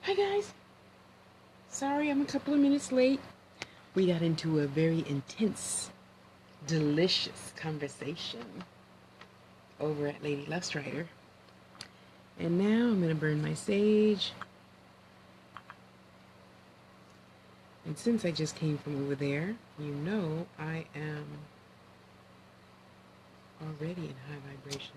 Hi guys. Sorry I'm a couple of minutes late. We got into a very intense, delicious conversation over at Lady Lustrider. And now I'm going to burn my sage. And since I just came from over there, you know I am already in high vibration.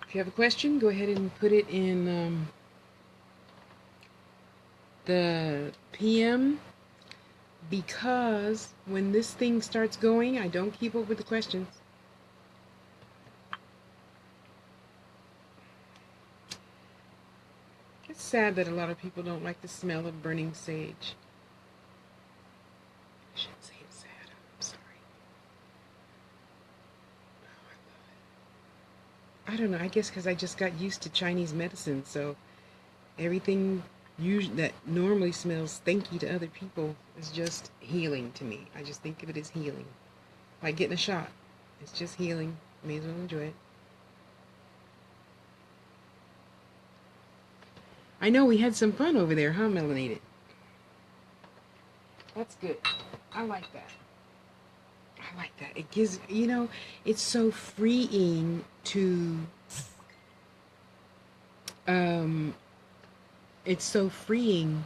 If you have a question, go ahead and put it in the PM, because when this thing starts going, I don't keep up with the questions. It's sad that a lot of people don't like the smell of burning sage. I shouldn't say it's sad. I'm sorry. Oh, I love it. I don't know. I guess because I just got used to Chinese medicine, so everything that normally smells stinky to other people is just healing to me. I just think of it as healing. Like getting a shot. It's just healing. May as well enjoy it. I know we had some fun over there, huh, Melanated? That's good. I like that. I like that. It gives, it's so freeing to, um, it's so freeing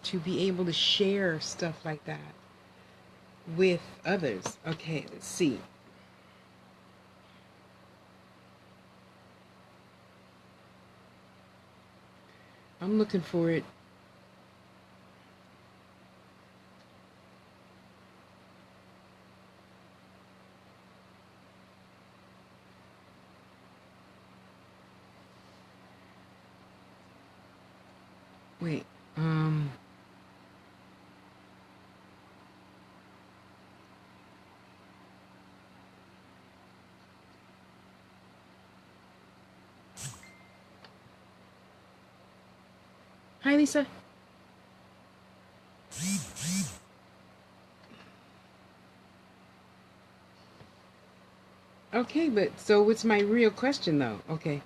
to be able to share stuff like that with others. Okay, let's see. I'm looking for it. Wait, hi, Lisa. Okay, but so what's my real question, though? Okay.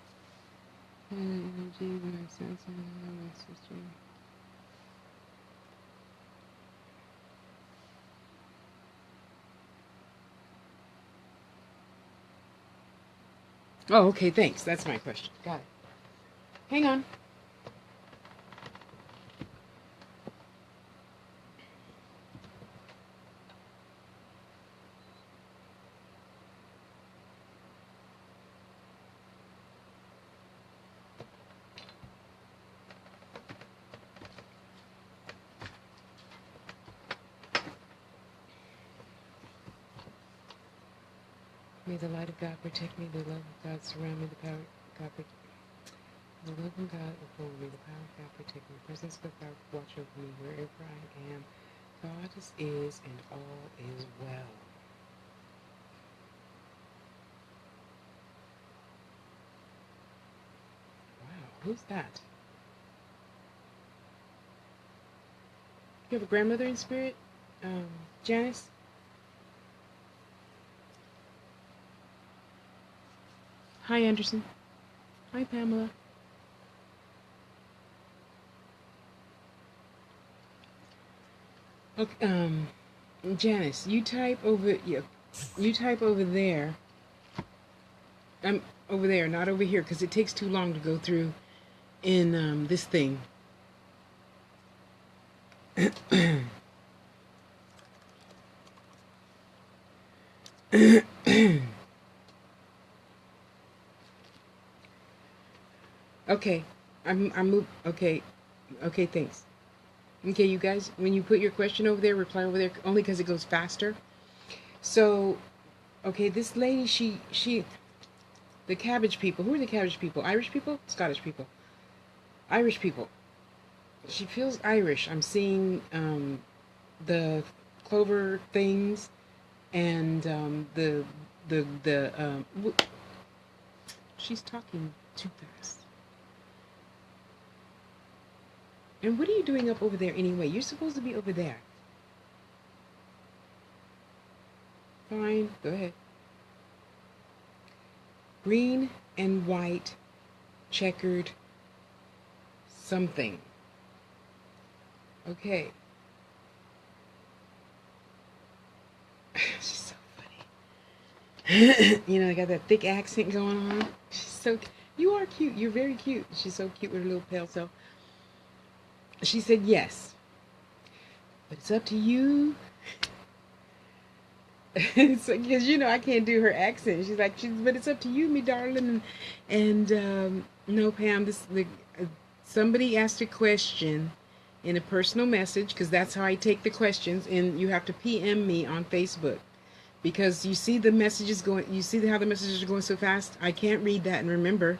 Oh, okay, thanks. That's my question. Got it. Hang on. May the light of God protect me, the love of God surround me, the power of God protect me. The love of God uphold me, the power of God protect me, the presence of God watch over me wherever I am. God is and all is well. Wow, who's that? You have a grandmother in spirit? Janice? Hi, Anderson. Hi, Pamela. Okay, Janice, you type over, yeah, you type over there. Over there, not over here, because it takes too long to go through in this thing. Okay, okay, okay, thanks. Okay, you guys, when you put your question over there, reply over there, only because it goes faster. So, okay, this lady, the cabbage people. Who are the cabbage people? Irish people? Scottish people? Irish people. She feels Irish. I'm seeing the clover things And she's talking too fast. And what are you doing up over there anyway? You're supposed to be over there. Fine, go ahead. Green and white checkered something. Okay. She's so funny. You know, I got that thick accent going on. She's so. You are cute. You're very cute. She's so cute with her little pale self. She said yes, but it's up to you. It's like, because you know I can't do her accent. But it's up to you, me darling. And no, Pam, somebody asked a question in a personal message, because that's how I take the questions, and you have to PM me on Facebook, because you see the messages going. You see how the messages are going so fast. I can't read that and remember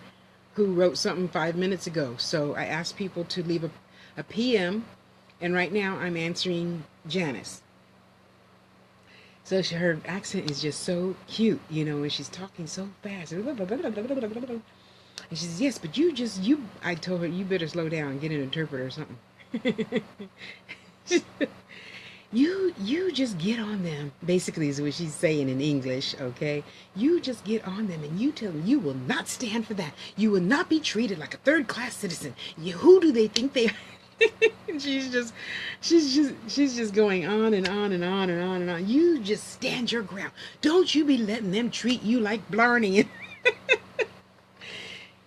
who wrote something 5 minutes ago. So I asked people to leave a PM, and right now I'm answering Janice. So her accent is just so cute, you know, and she's talking so fast. And she says, yes, but I told her, you better slow down and get an interpreter or something. You just get on them, basically is what she's saying in English, okay? You just get on them and you tell them you will not stand for that. You will not be treated like a third-class citizen. Who do they think they are? she's just going on and on and on and on and on. You just stand your ground. Don't you be letting them treat you like Blarney.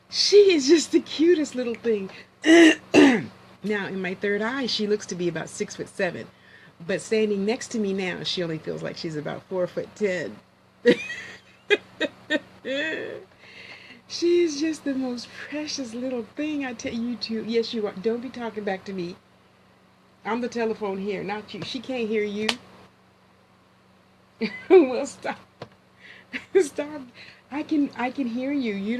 She is just the cutest little thing. Now, in my third eye, she looks to be about 6'7", but standing next to me now, she only feels like she's about 4'10". She is just the most precious little thing. I tell you two. Yes, you are. Don't be talking back to me. I'm the telephone here, not you. She can't hear you. Well, stop. Stop. I can hear you. You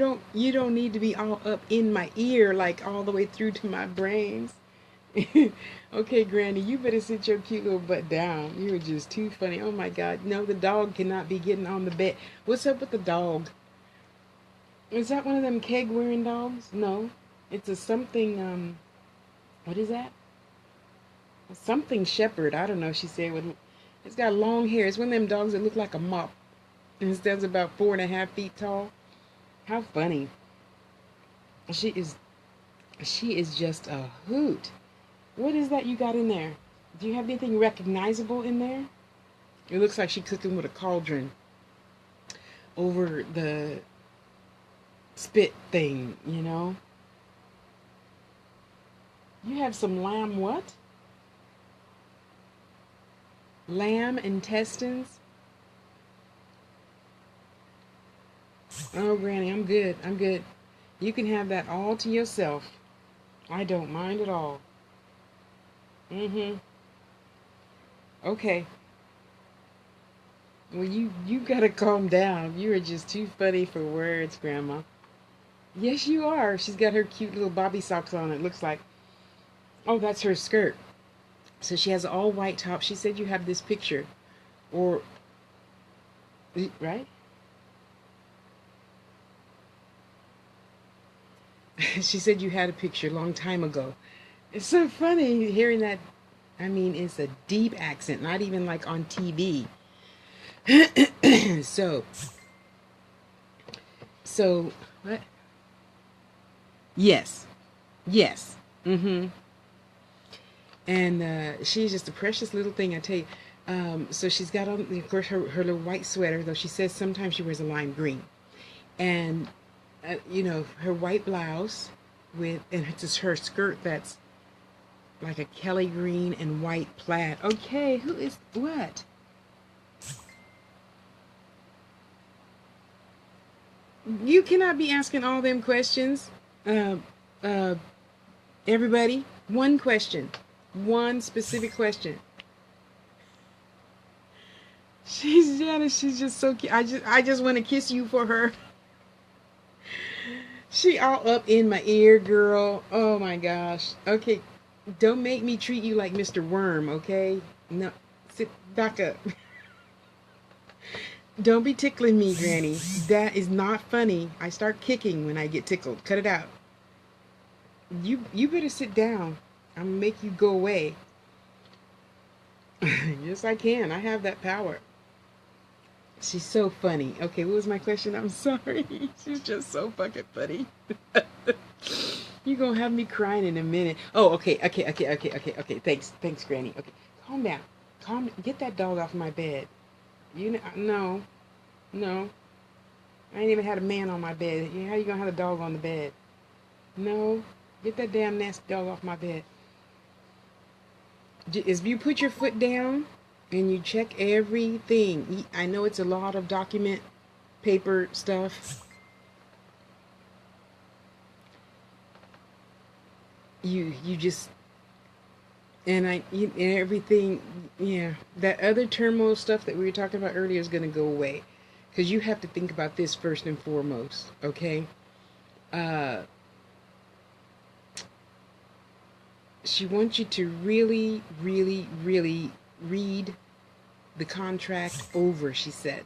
don't need to be all up in my ear, like all the way through to my brains. Okay, Granny, you better sit your cute little butt down. You are just too funny. Oh my God. No, the dog cannot be getting on the bed. What's up with the dog? Is that one of them keg wearing dogs? No. It's a something, what is that? Something shepherd. I don't know. She said it's got long hair. It's one of them dogs that look like a mop. And it stands about 4.5 feet tall. How funny. She is just a hoot. What is that you got in there? Do you have anything recognizable in there? It looks like she's cooking with a cauldron over the spit thing, you know. You have some lamb what? Lamb intestines? Oh, Granny, I'm good. I'm good. You can have that all to yourself. I don't mind at all. Mm-hmm. Okay. Well, you gotta calm down. You are just too funny for words, Grandma. Yes, you are. She's got her cute little bobby socks on, it looks like. Oh, that's her skirt. So she has an all white top. She said you have this picture. Or, right? She said you had a picture a long time ago. It's so funny hearing that. I mean, it's a deep accent, not even like on TV. so, what? Yes. Yes. Mm-hmm. And she's just a precious little thing, I tell you. So she's got on, of course, her little white sweater, though she says sometimes she wears a lime green. And, you know, her white blouse and it's just her skirt that's like a Kelly green and white plaid. Okay, who is, what? You cannot be asking all them questions. Uh, uh, everybody, one question. One specific question. She's Janice. She's just so cute. I just want to kiss you for her. She all up in my ear, girl. Oh my gosh. Okay, don't make me treat you like Mr. Worm, okay? No, sit back up. Don't be tickling me, Granny. That is not funny. I start kicking when I get tickled. Cut it out. You better sit down. I'm gonna make you go away. Yes, I can. I have that power. She's so funny. Okay, what was my question? I'm sorry. She's just so fucking funny. You're gonna have me crying in a minute. Oh, okay. Thanks, Granny. Okay, calm down. Calm. Get that dog off my bed. You know, no, no. I ain't even had a man on my bed. How you gonna have a dog on the bed? No, get that damn nasty dog off my bed. If you put your foot down and you check everything, I know it's a lot of document paper stuff. You just and everything. Yeah, that other turmoil stuff that we were talking about earlier is gonna go away, because you have to think about this first and foremost. Okay. Uh, she wants you to really, really, really read the contract over, she says.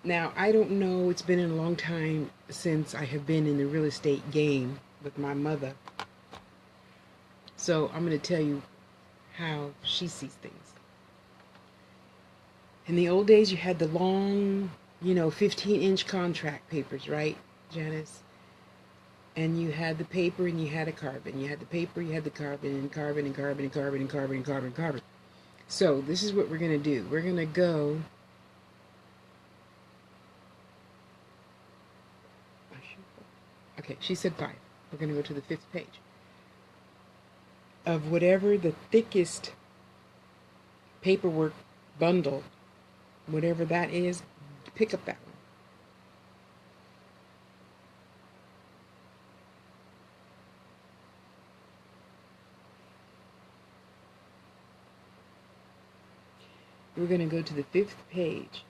Now, I don't know, it's been a long time since I have been in the real estate game with my mother. So I'm going to tell you how she sees things. In the old days, you had the long, 15-inch contract papers, right, Janice? And you had the paper and you had a carbon. You had the paper, you had the carbon, and carbon, and carbon, and carbon, and carbon, and carbon, and carbon. So this is what we're going to do. We're going to go. Okay, she said 5. We're going to go to the 5th page. Of whatever the thickest paperwork bundle, whatever that is, pick up that one. We're going to go to the 5th page.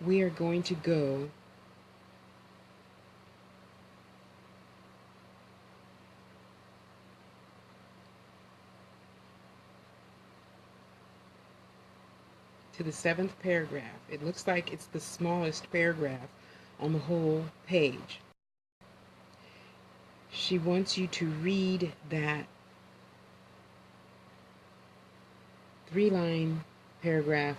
We are going to go to the 7th paragraph. It looks like it's the smallest paragraph on the whole page. She wants you to read that 3-line paragraph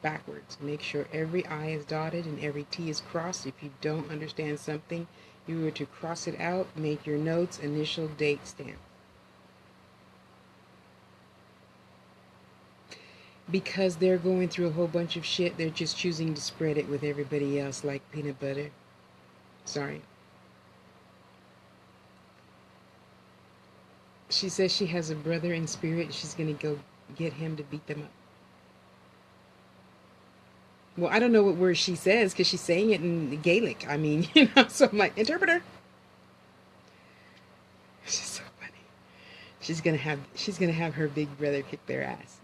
backwards. Make sure every I is dotted and every T is crossed. If you don't understand something, you are to cross it out, make your notes, initial, date, stamp. Because they're going through a whole bunch of shit, they're just choosing to spread it with everybody else like peanut butter. Sorry. She says she has a brother in spirit. She's going to go get him to beat them up. Well, I don't know what word she says because she's saying it in Gaelic. I mean, so I'm like, interpreter. She's so funny. She's gonna have her big brother kick their ass.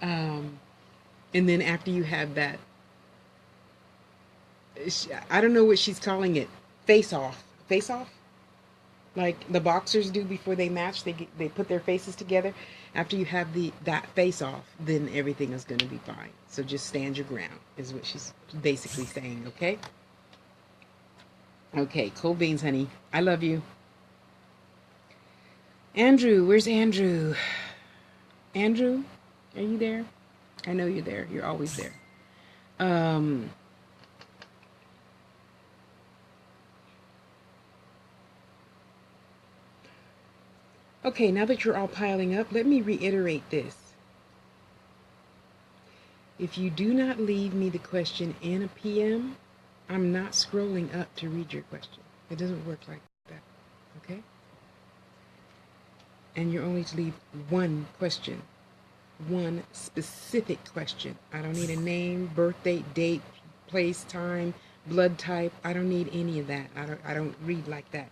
um, and then after you have that, I don't know what she's calling it. Face off. Face off. Like the boxers do before they match, they put their faces together. After you have that face off, then everything is going to be fine. So just stand your ground is what she's basically saying. Okay. Okay. Cold beans, honey. I love you. Andrew, where's Andrew? Andrew, are you there? I know you're there. You're always there. Okay, now that you're all piling up, let me reiterate this. If you do not leave me the question in a PM, I'm not scrolling up to read your question. It doesn't work like that, okay? And you're only to leave one question, one specific question. I don't need a name, birthday, date, place, time, blood type. I don't need any of that. I don't read like that.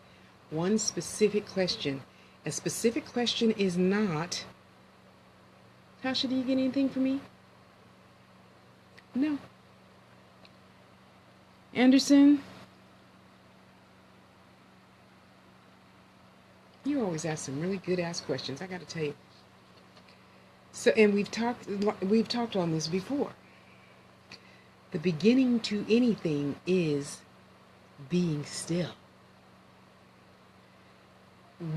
One specific question. A specific question is not, Tasha, do you get anything from me? No. Anderson? You always ask some really good ass questions, I got to tell you. So, and we've talked on this before. The beginning to anything is being still.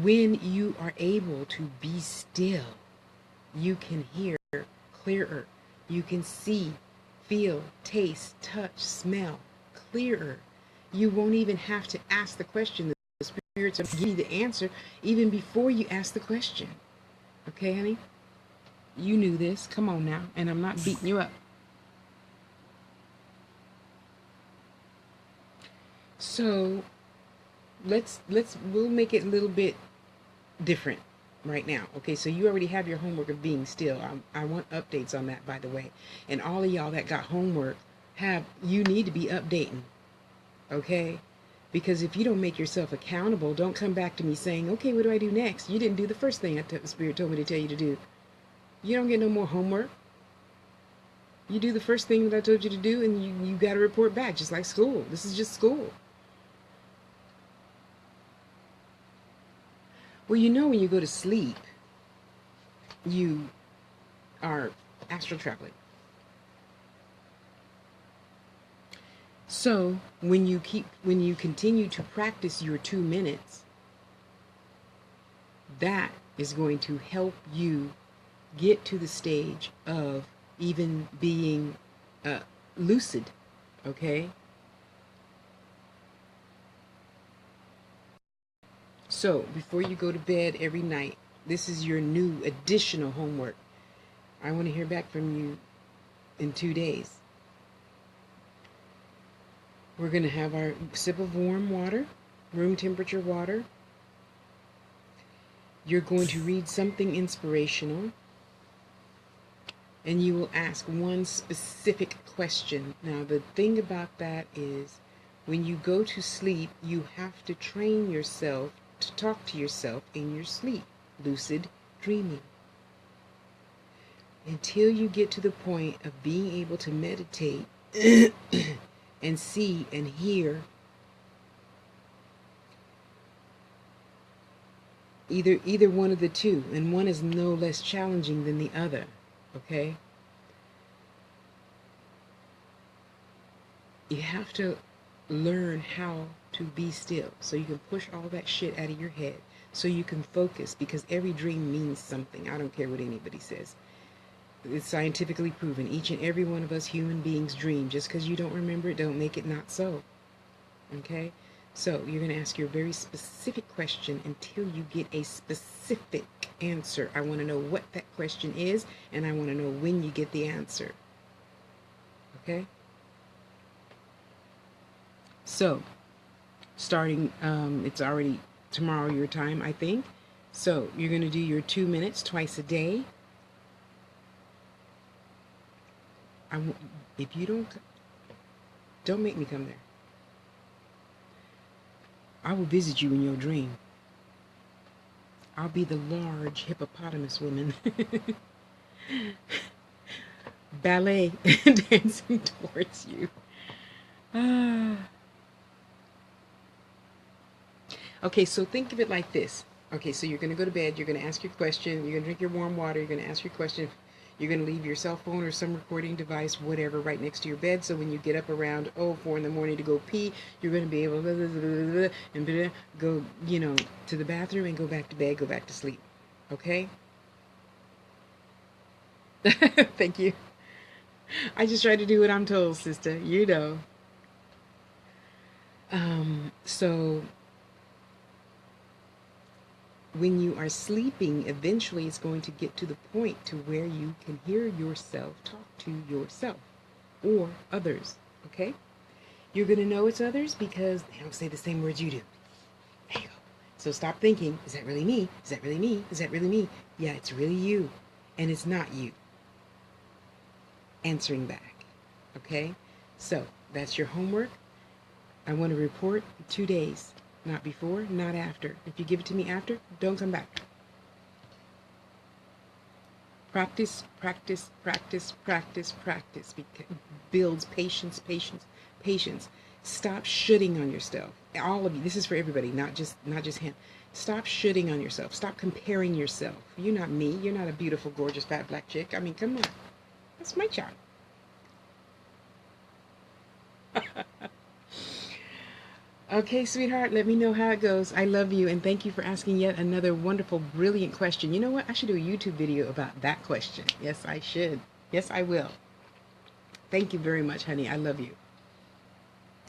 When you are able to be still, you can hear clearer. You can see, feel, taste, touch, smell clearer. You won't even have to ask the question. The spirits will give you the answer even before you ask the question. Okay, honey? You knew this. Come on now. And I'm not beating you up. So we'll make it a little bit different right now. Okay, so you already have your homework of being still. I want updates on that, by the way. And all of y'all that got homework, you need to be updating. Okay, because if you don't make yourself accountable, don't come back to me saying, okay, what do I do next? You didn't do the first thing the spirit told me to tell you to do. You don't get no more homework. You do the first thing that I told you to do, and you got to report back, just like school. This is just school. Well, when you go to sleep, you are astral traveling. So when you continue to practice your 2 minutes, that is going to help you get to the stage of even being lucid. Okay. So before you go to bed every night, this is your new additional homework. I want to hear back from you in 2 days. We're going to have our sip of warm water, room temperature water. You're going to read something inspirational, and you will ask one specific question. Now, the thing about that is when you go to sleep, you have to train yourself to talk to yourself in your sleep, lucid dreaming. Until you get to the point of being able to meditate and see and hear, either one of the two, and one is no less challenging than the other. Okay, you have to learn how to be still so you can push all that shit out of your head, so you can focus, because every dream means something. I don't care what anybody says. It's scientifically proven. Each and every one of us human beings dream. Just because you don't remember it, don't make it not so. Okay? So you're going to ask your very specific question until you get a specific answer. I want to know what that question is, and I want to know when you get the answer. Okay? So, starting, it's already tomorrow your time, I think. So you're going to do your 2 minutes twice a day. If you don't make me come there. I will visit you in your dream. I'll be the large hippopotamus woman. Ballet dancing towards you. Okay, so think of it like this. Okay, so you're going to go to bed, you're going to ask your question, you're going to drink your warm water, you're going to ask your question. You're going to leave your cell phone or some recording device, whatever, right next to your bed. So when you get up around 4 in the morning to go pee, you're going to be able to go, to the bathroom and go back to bed, go back to sleep. Okay? Thank you. I just try to do what I'm told, sister. So when you are sleeping, eventually it's going to get to the point to where you can hear yourself talk to yourself or others. Okay? You're going to know it's others because they don't say the same words you do. There you go. So stop thinking, is that really me? Is that really me? Is that really me? Yeah, it's really you. And it's not you. Answering back. Okay? So that's your homework. I want to report 2 days. Not before, not after. If you give it to me after, don't come back. Practice, practice, practice, practice, practice. Builds patience, patience, patience. Stop shitting on yourself. All of you. This is for everybody, not just him. Stop shitting on yourself. Stop comparing yourself. You're not me. You're not a beautiful, gorgeous, fat black chick. I mean, come on. That's my child. Okay, sweetheart, let me know how it goes. I love you, and thank you for asking yet another wonderful, brilliant question. You know what? I should do a YouTube video about that question. Yes, I should. Yes, I will. Thank you very much, honey. I love you.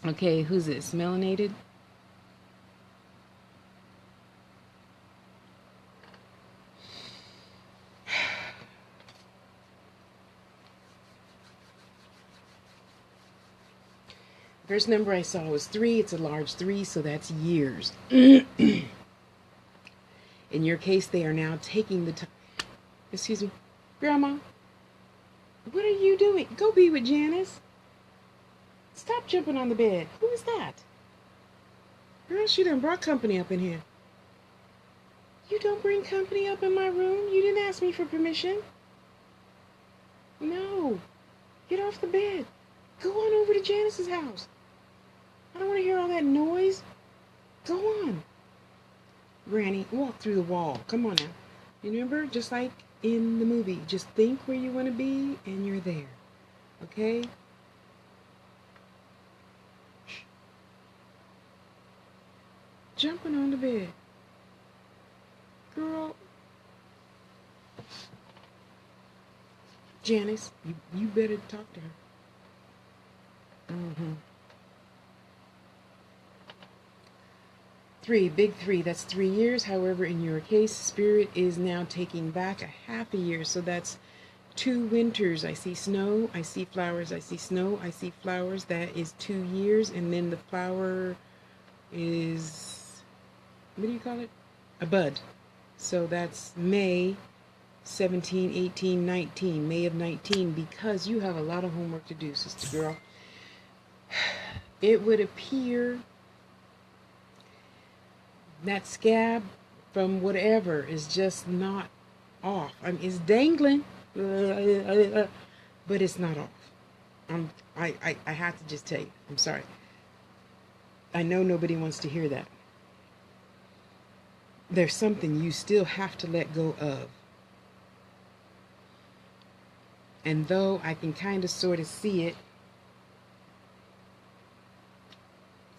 Okay, who's this? Melanated? First number I saw was 3. It's a large 3, so that's years. In your case, they are now taking the time. Excuse me. Grandma, what are you doing? Go be with Janice. Stop jumping on the bed. Who is that? Girl, she done brought company up in here. You don't bring company up in my room. You didn't ask me for permission. No. Get off the bed. Go on over to Janice's house. I don't want to hear all that noise. Go on. Granny, walk through the wall. Come on now. You remember, just like in the movie, just think where you want to be and you're there. Okay? Shh. Jumping on the bed. Girl. Janice, you better talk to her. Mm-hmm. 3, big 3, that's 3 years. However, in your case, Spirit is now taking back a half a year. So that's 2 winters. I see snow, I see flowers, I see snow, I see flowers. That is 2 years. And then the flower is, what do you call it? A bud. So that's May 17, 18, 19. May of 19, because you have a lot of homework to do, sister girl. It would appear that scab from whatever is just not off. I mean, it's dangling, but it's not off. I have to just tell you, I'm sorry. I know nobody wants to hear that. There's something you still have to let go of. And though I can kind of sort of see it,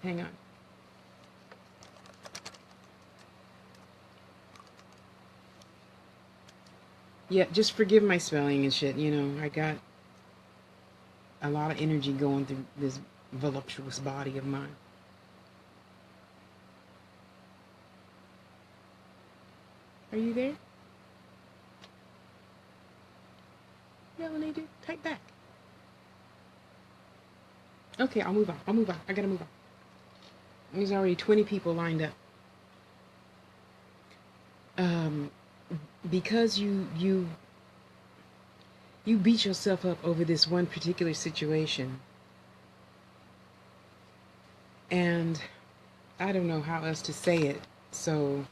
hang on. Yeah, just forgive my spelling and shit. You know, I got a lot of energy going through this voluptuous body of mine. Are you there? Melanated, type back. Okay, I'll move on. I gotta move on. There's already 20 people lined up. Because you beat yourself up over this one particular situation, and I don't know how else to say it, so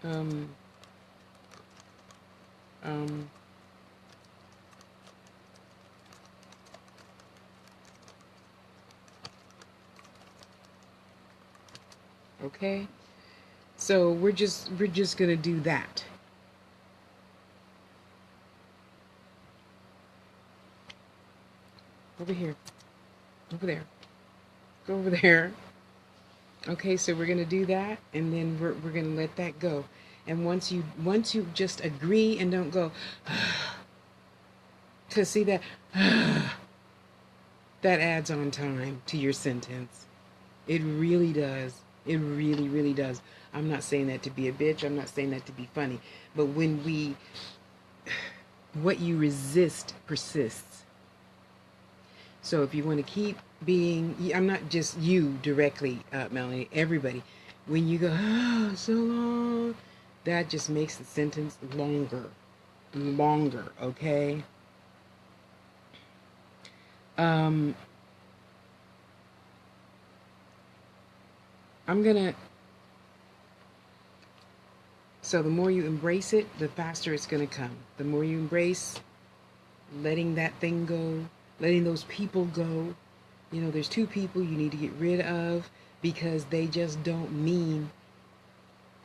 um okay, so we're just gonna do that. Over here, over there, go over there. Okay, so we're gonna do that, and then we're gonna let that go. And once you just agree and don't go, because see that that adds on time to your sentence. It really does. It really, really does. I'm not saying that to be a bitch. I'm not saying that to be funny. But when what you resist persists. So if you want to keep being, I'm not just you directly, Melanie, everybody. When you go, oh, so long, that just makes the sentence longer, okay? I'm gonna, So the more you embrace it, the faster it's going to come. The more you embrace letting that thing go, letting those people go. You know, there's two people you need to get rid of because they just don't mean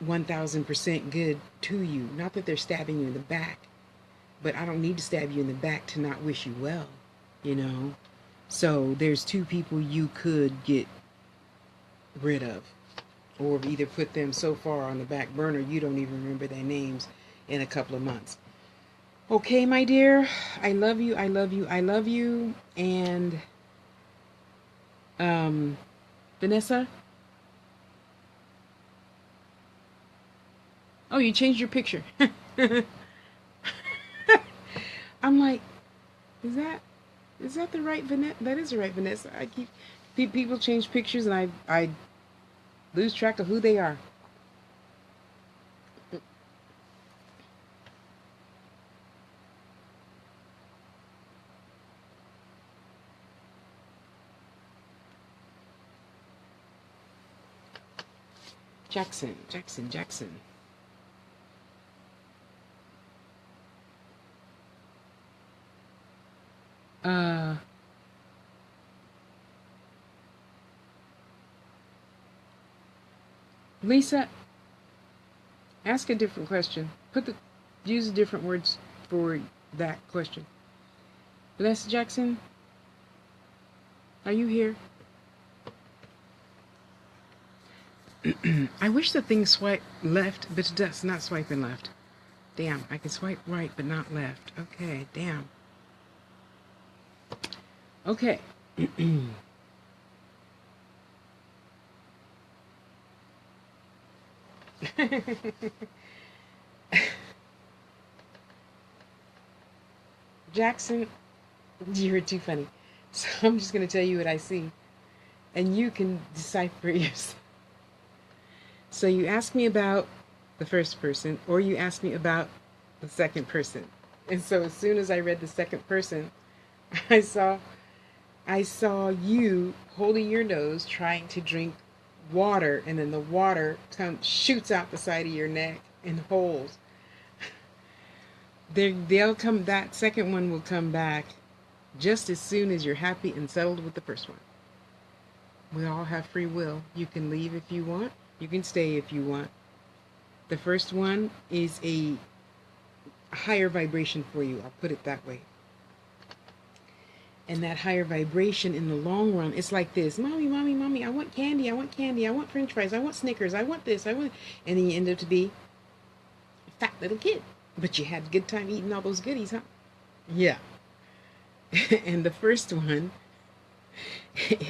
1000% good to you. Not that they're stabbing you in the back, but I don't need to stab you in the back to not wish you well, you know? So there's two people you could get rid of, or either put them so far on the back burner you don't even remember their names in a couple of months. Okay, my dear, I love you, I love you, I love you. And Vanessa? Oh, you changed your picture. I'm like, is that the right Vanessa? That is the right Vanessa. I keep people change pictures and I lose track of who they are. Jackson. Uh, Lisa, ask a different question. Use different words for that question. Vanessa Jackson, are you here? I wish the thing swiped left, but it does not swiping left. Damn, I can swipe right, but not left. Okay, damn. Okay. Jackson, you're too funny. So I'm just going to tell you what I see, and you can decipher it yourself. So you ask me about the first person, or you ask me about the second person. And so as soon as I read the second person, I saw you holding your nose trying to drink water, and then the water shoots out the side of your neck in holes. They'll come. That second one will come back just as soon as you're happy and settled with the first one. We all have free will. You can leave if you want. You can stay if you want. The first one is a higher vibration for you. I'll put it that way. And that higher vibration in the long run, it's like this. Mommy, I want candy. I want french fries. I want Snickers. I want this. And then you end up to be a fat little kid. But you had a good time eating all those goodies, huh? Yeah. And the first one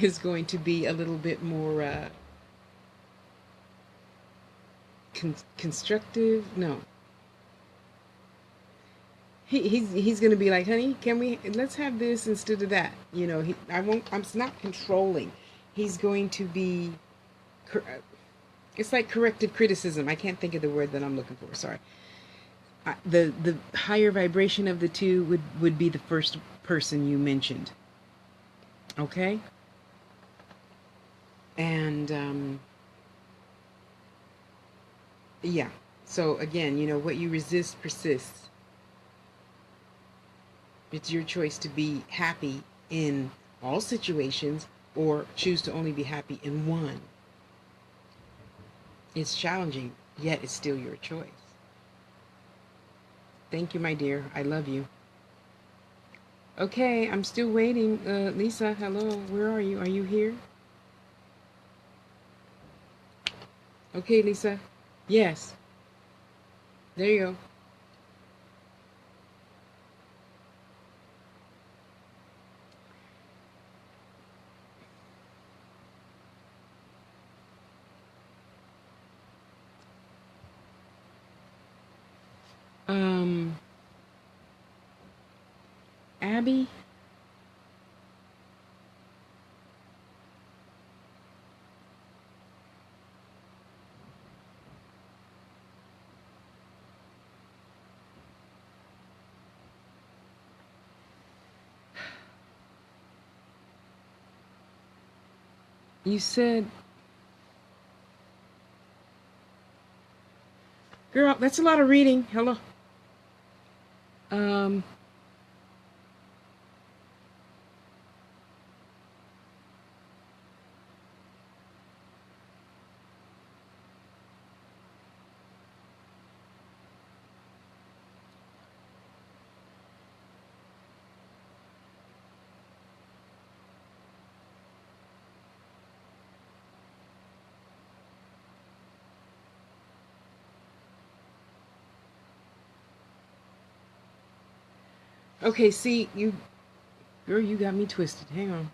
is going to be a little bit more constructive. No. He's going to be like, honey, let's have this instead of that. You know, I'm not controlling. He's going to be, it's like corrective criticism. I can't think of the word that I'm looking for. Sorry. The higher vibration of the two would be the first person you mentioned. Okay? And, yeah. So again, you know, what you resist persists. It's your choice to be happy in all situations or choose to only be happy in one. It's challenging, yet it's still your choice. Thank you, my dear. I love you. Okay, I'm still waiting. Lisa, hello. Where are you? Are you here? Okay, Lisa. Yes. There you go. Abby? You said Girl, that's a lot of reading. Hello. Um, okay, see, girl, you got me twisted. Hang on.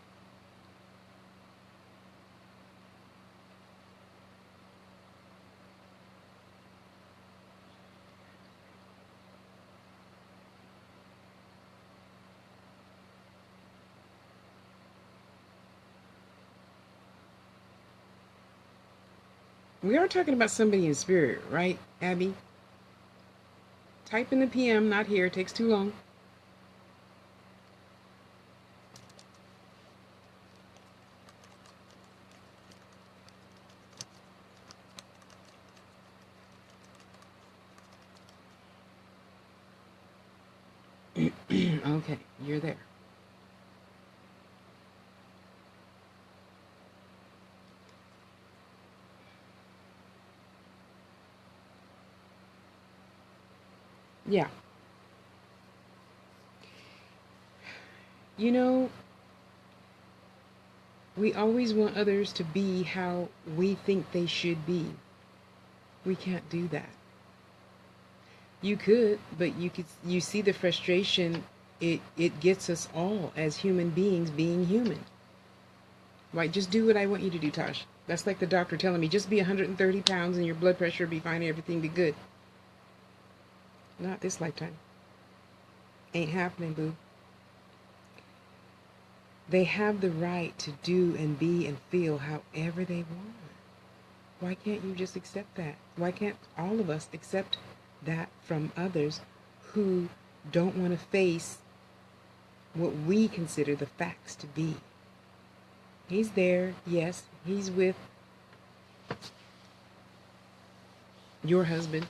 We are talking about somebody in spirit, right, Abby? Type in the PM, not here. It takes too long. Okay, you're there. Yeah. You know, we always want others to be how we think they should be. We can't do that. You could, but you see the frustration it gets us all as human beings being human. Right? Just do what I want you to do, Tosh. That's like the doctor telling me just be 130 pounds and your blood pressure will be fine and everything be good. Not this lifetime. Ain't happening, boo. They have the right to do and be and feel however they want. Why can't you just accept that? Why can't all of us accept that from others who don't want to face what we consider the facts to be? He's there, yes, he's with your husband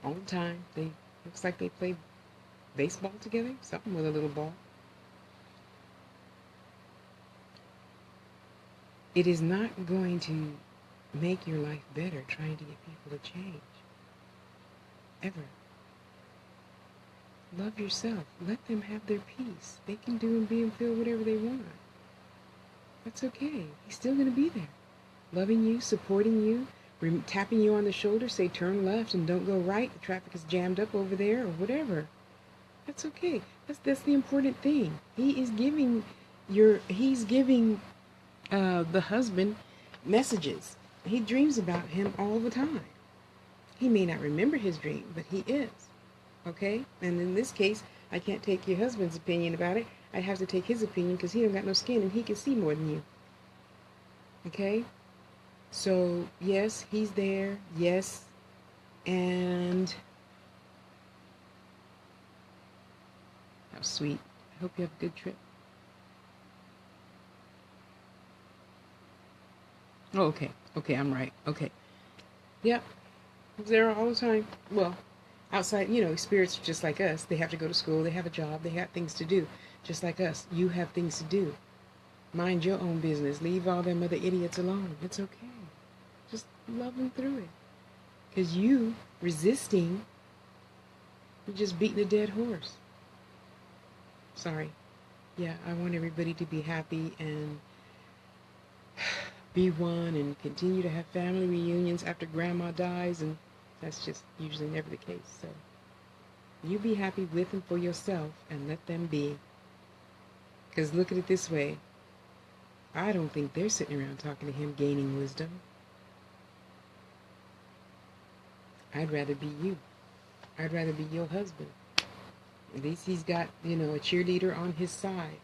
all the time. They looks like they play baseball together, something with a little ball. It is not going to make your life better trying to get people to change. Ever. Love yourself. Let them have their peace. They can do and be and feel whatever they want. That's okay. He's still going to be there. Loving you, supporting you, tapping you on the shoulder, say turn left and don't go right. The traffic is jammed up over there or whatever. That's okay. That's the important thing. He's giving the husband messages. He dreams about him all the time. He may not remember his dream, but he is. Okay? And in this case, I can't take your husband's opinion about it. I have to take his opinion because he don't got no skin and he can see more than you. Okay? So, yes, he's there. Yes. And how sweet. I hope you have a good trip. Oh, okay. Okay, I'm right. Okay. Yep. He's there all the time. Well, outside, spirits are just like us. They have to go to school. They have a job. They have things to do. Just like us. You have things to do. Mind your own business. Leave all them other idiots alone. It's okay. Just love them through it. Because you resisting, you're just beating a dead horse. Sorry. Yeah, I want everybody to be happy and be one and continue to have family reunions after grandma dies, and that's just usually never the case. So you be happy with and for yourself and let them be. Because look at it this way. I don't think they're sitting around talking to him gaining wisdom. I'd rather be you. I'd rather be your husband. At least he's got, a cheerleader on his side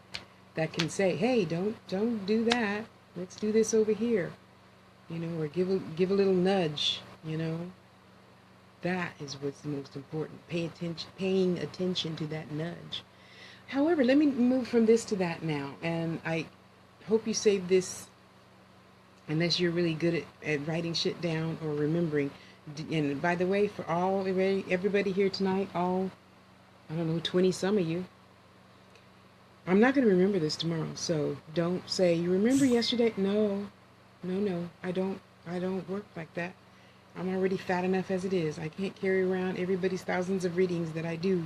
that can say, hey, don't do that. Let's do this over here. Or give a little nudge, That is what's the most important. Paying attention to that nudge. However, let me move from this to that now. And I hope you save this, unless you're really good at writing shit down or remembering. And by the way, for everybody here tonight, all, I don't know, 20 some of you, I'm not going to remember this tomorrow. So don't say, you remember yesterday? No, no, I don't work like that. I'm already fat enough as it is. I can't carry around everybody's thousands of readings that I do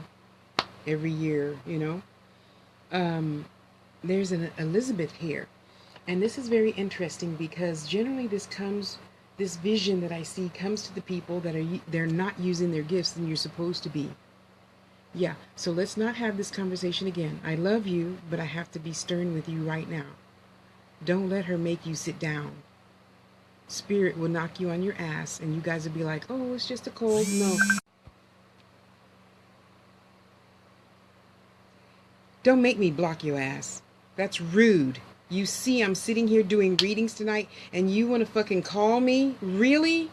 every year, you know. There's an Elizabeth here. And this is very interesting because generally this vision that I see comes to the people that they're not using their gifts and you're supposed to be. Yeah, so let's not have this conversation again. I love you, but I have to be stern with you right now. Don't let her make you sit down. Spirit will knock you on your ass and you guys will be like, oh, it's just a cold. No. Don't make me block your ass. That's rude. You see I'm sitting here doing readings tonight and you want to fucking call me? Really?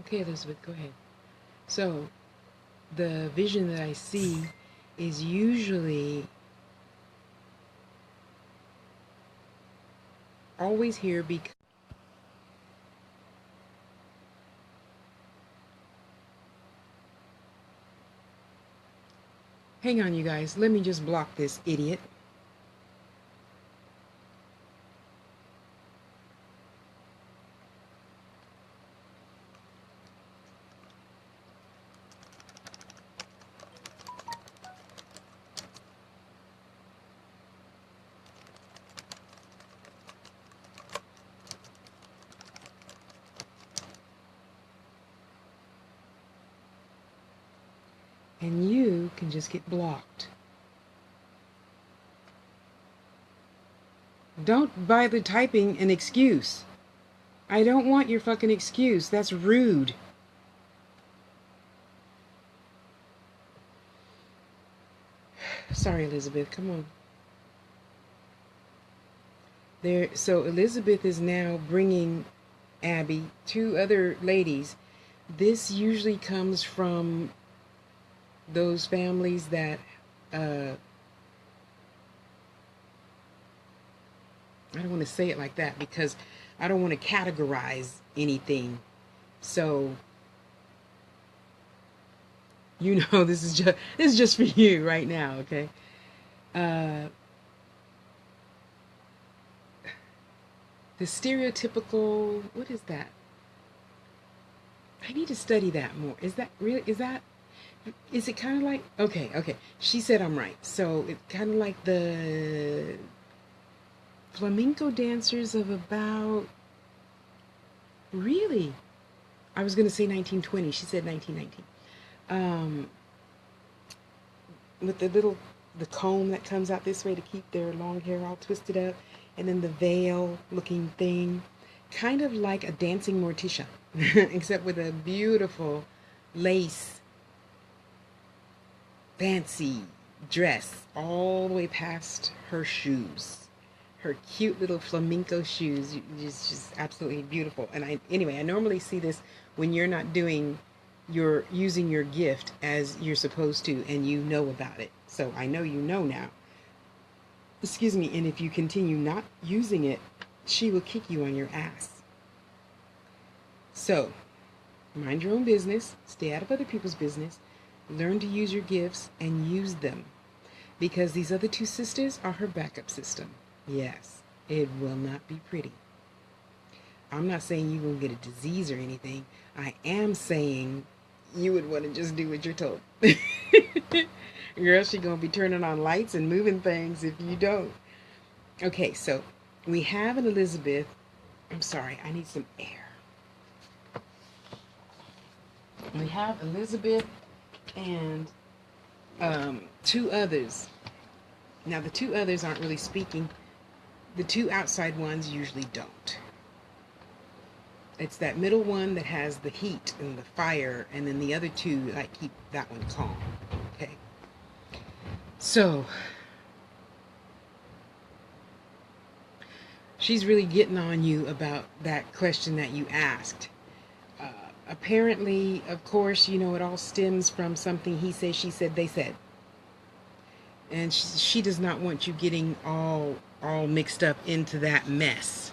Okay, Elizabeth, go ahead. So, the vision that I see is usually always here because... Hang on, you guys. Let me just block this idiot. And you can just get blocked. Don't bother typing an excuse. I don't want your fucking excuse. That's rude. Sorry, Elizabeth. Come on. There. So Elizabeth is now bringing Abby, two other ladies. This usually comes from those families that I don't want to say it like that because I don't want to categorize anything. So you know this is just for you right now, okay? Uh, the stereotypical, what is that? I need to study that more. Is that really, is it kind of like, okay. She said I'm right. So it's kind of like the flamenco dancers of about, really? I was going to say 1920. She said 1919. With the comb that comes out this way to keep their long hair all twisted up, and then the veil looking thing, kind of like a dancing Morticia, except with a beautiful lace fancy dress all the way past her shoes, her cute little flamenco shoes, just absolutely beautiful. And I normally see this when you're not doing using your gift as you're supposed to and you know about it. So I know you know now. Excuse me. And if you continue not using it, she will kick you on your ass. So mind your own business, stay out of other people's business, learn to use your gifts and use them, because these other two sisters are her backup system. Yes, it will not be pretty. I'm not saying you're going to get a disease or anything. I am saying you would want to just do what you're told. Girl, she's going to be turning on lights and moving things if you don't. Okay, so we have an Elizabeth. I'm sorry, I need some air. We have Elizabeth and two others. Now, the two others aren't really speaking. The two outside ones usually don't. It's that middle one that has the heat and the fire, and then the other two, like, keep that one calm. Okay? So, she's really getting on you about that question that you asked. Apparently, of course, you know, it all stems from something he said, she said, they said. And she does not want you getting all mixed up into that mess.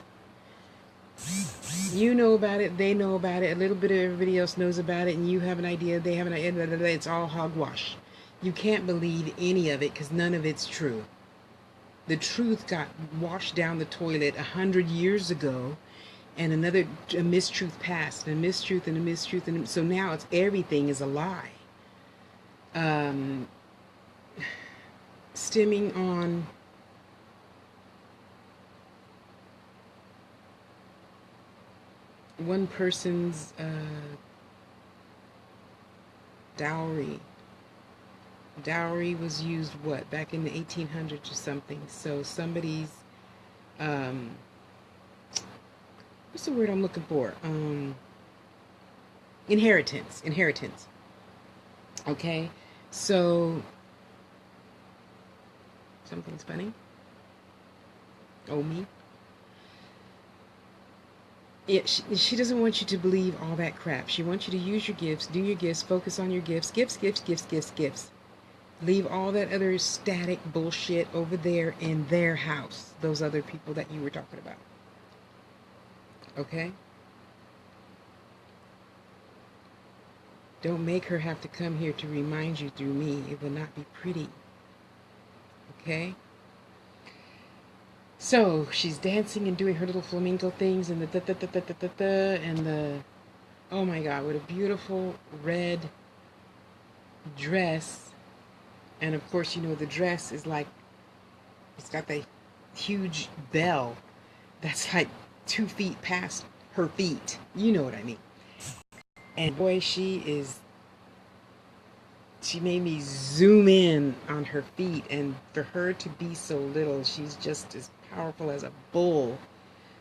You know about it, they know about it, a little bit of everybody else knows about it, and you have an idea, they have an idea, blah, blah, blah, it's all hogwash. You can't believe any of it because none of it's true. The truth got washed down the toilet 100 years ago, and a mistruth passed, and a mistruth, and a mistruth, and so now it's everything is a lie. Stemming on one person's dowry. Dowry was used, what, back in the 1800s or something. So somebody's, what's the word I'm looking for? Inheritance. Okay, so something's funny. Oh, me. She doesn't want you to believe all that crap. She wants you to use your gifts, do your gifts, focus on your gifts. Gifts. Leave all that other static bullshit over there in their house. Those other people that you were talking about. Okay? Don't make her have to come here to remind you through me. It will not be pretty. Okay? So she's dancing and doing her little flamenco things and the oh my God, what a beautiful red dress. And of course, you know, the dress is like, it's got that huge bell that's like 2 feet past her feet. You know what I mean. And boy, she made me zoom in on her feet, and for her to be so little, she's just as powerful as a bull.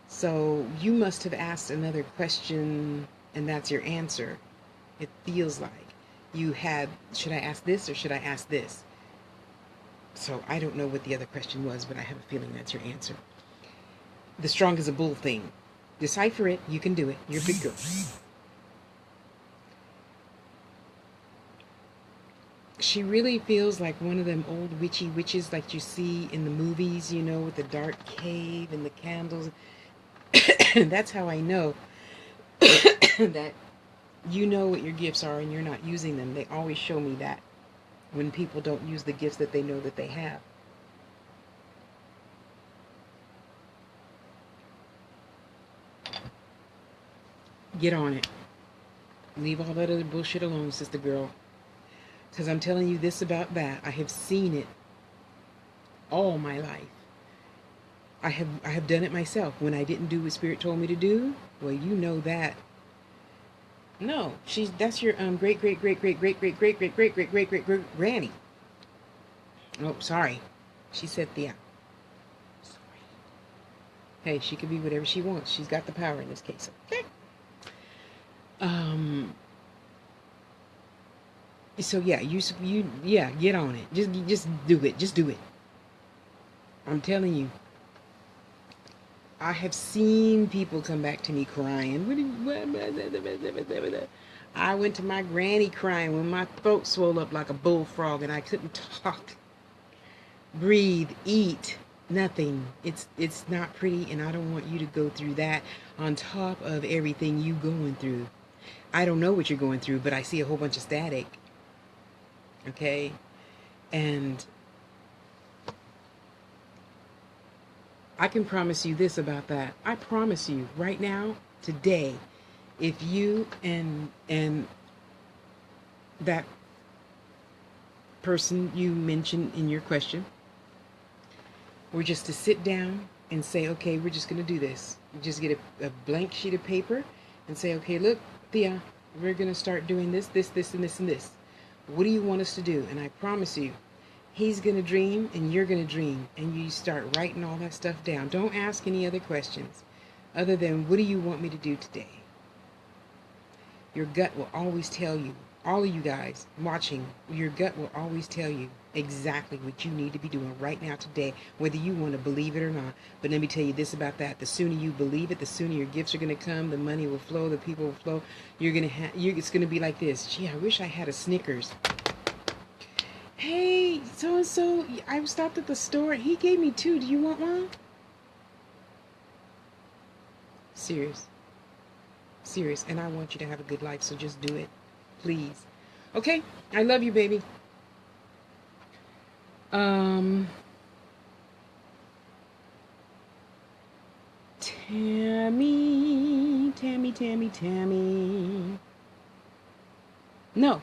So you must have asked another question, and that's your answer. It feels like you had, should I ask this or should I ask this? So I don't know what the other question was, but I have a feeling that's your answer. The strong as a bull thing. Decipher it. You can do it. You're a big girl. She really feels like one of them old witchy witches like you see in the movies, you know, with the dark cave and the candles. That's how I know that you know what your gifts are and you're not using them. They always show me that when people don't use the gifts that they know that they have. Get on it. Leave all that other bullshit alone, sister girl. Because I'm telling you this about that. I have seen it all my life. I have done it myself. When I didn't do what Spirit told me to do, well, you know that. No, that's your great granny. Oh, sorry. She said Thea. Sorry. Hey, she could be whatever she wants. She's got the power in this case. Okay. So yeah, yeah, get on it. Just do it. Just do it. I'm telling you. I have seen people come back to me crying. I went to my granny crying when my throat swelled up like a bullfrog and I couldn't talk, breathe, eat, nothing. It's not pretty, and I don't want you to go through that on top of everything you going through. I don't know what you're going through, but I see a whole bunch of static. Okay? And I can promise you this about that. I promise you right now, today, if you and that person you mentioned in your question were just to sit down and say, okay, we're just going to do this. You just get a blank sheet of paper and say, okay, look, Thea, we're going to start doing this, this, this, and this, and this. What do you want us to do? And I promise you, he's going to dream and you're going to dream. And you start writing all that stuff down. Don't ask any other questions other than, what do you want me to do today? Your gut will always tell you, all of you guys watching, your gut will always tell you exactly what you need to be doing right now today, whether you want to believe it or not. But let me tell you this about that. The sooner you believe it, the sooner your gifts are going to come, the money will flow, the people will flow. You're going to have, it's going to be like this. Gee, I wish I had a Snickers. Hey, so-and-so, I stopped at the store. He gave me 2. Do you want one? Serious. Serious. And I want you to have a good life, so just do it. Please. Okay? I love you, baby. Tammy. No.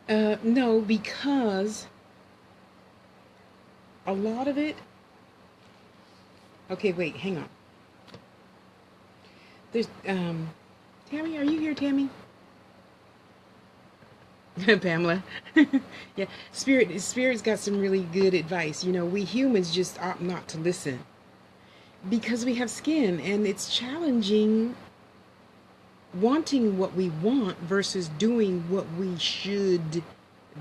No, because a lot of it. Okay, wait, hang on. There's, Tammy, are you here, Tammy? Pamela. Yeah, Spirit's got some really good advice. You know, we humans just ought not to listen because we have skin and it's challenging wanting what we want versus doing what we should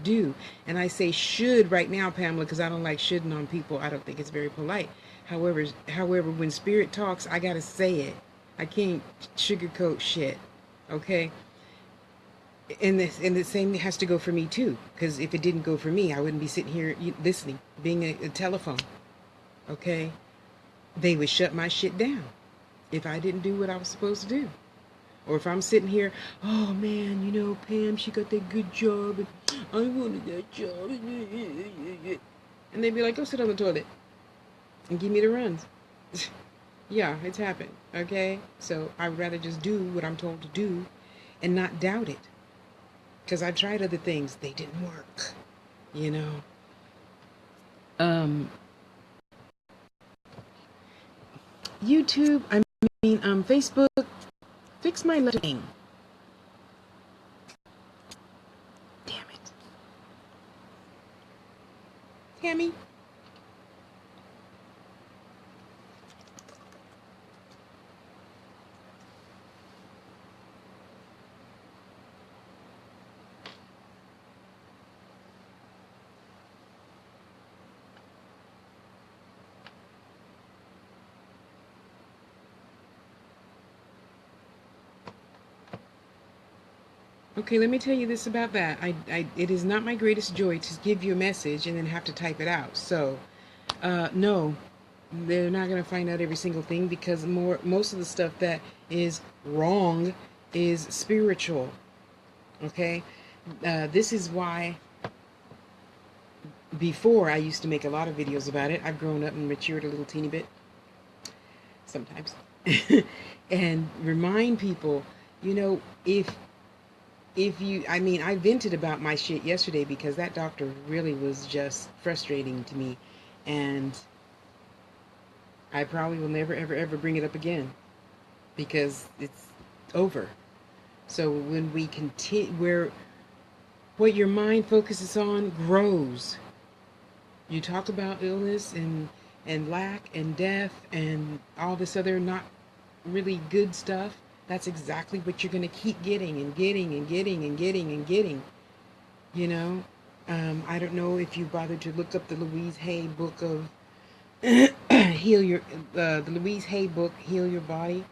do. And I say should right now, Pamela, because I don't like shoulding on people. I don't think it's very polite. However, when Spirit talks, I gotta say it. I can't sugarcoat shit. Okay? And the same has to go for me too, because if it didn't go for me, I wouldn't be sitting here listening, being a telephone. Okay? They would shut my shit down if I didn't do what I was supposed to do. Or if I'm sitting here, oh man, you know, Pam, she got that good job, and I wanted that job. And they'd be like, go sit on the toilet and give me the runs. Yeah, it's happened, okay? So I'd rather just do what I'm told to do and not doubt it. Because I've tried other things. They didn't work, you know? YouTube, Facebook, fix my letting. Damn it. Tammy? Okay, let me tell you this about that. It is not my greatest joy to give you a message and then have to type it out. So, no, they're not going to find out every single thing because most of the stuff that is wrong is spiritual. Okay, this is why before I used to make a lot of videos about it. I've grown up and matured a little teeny bit sometimes, and remind people, you know, if you, I vented about my shit yesterday because that doctor really was just frustrating to me, and I probably will never, ever, ever bring it up again because it's over. So when we continue, where what your mind focuses on grows. You talk about illness and lack and death and all this other not really good stuff. That's exactly what you're going to keep getting and getting and getting and getting and getting. You know, I don't know if you bothered to look up the Louise Hay book of the Louise Hay book, Heal Your Body,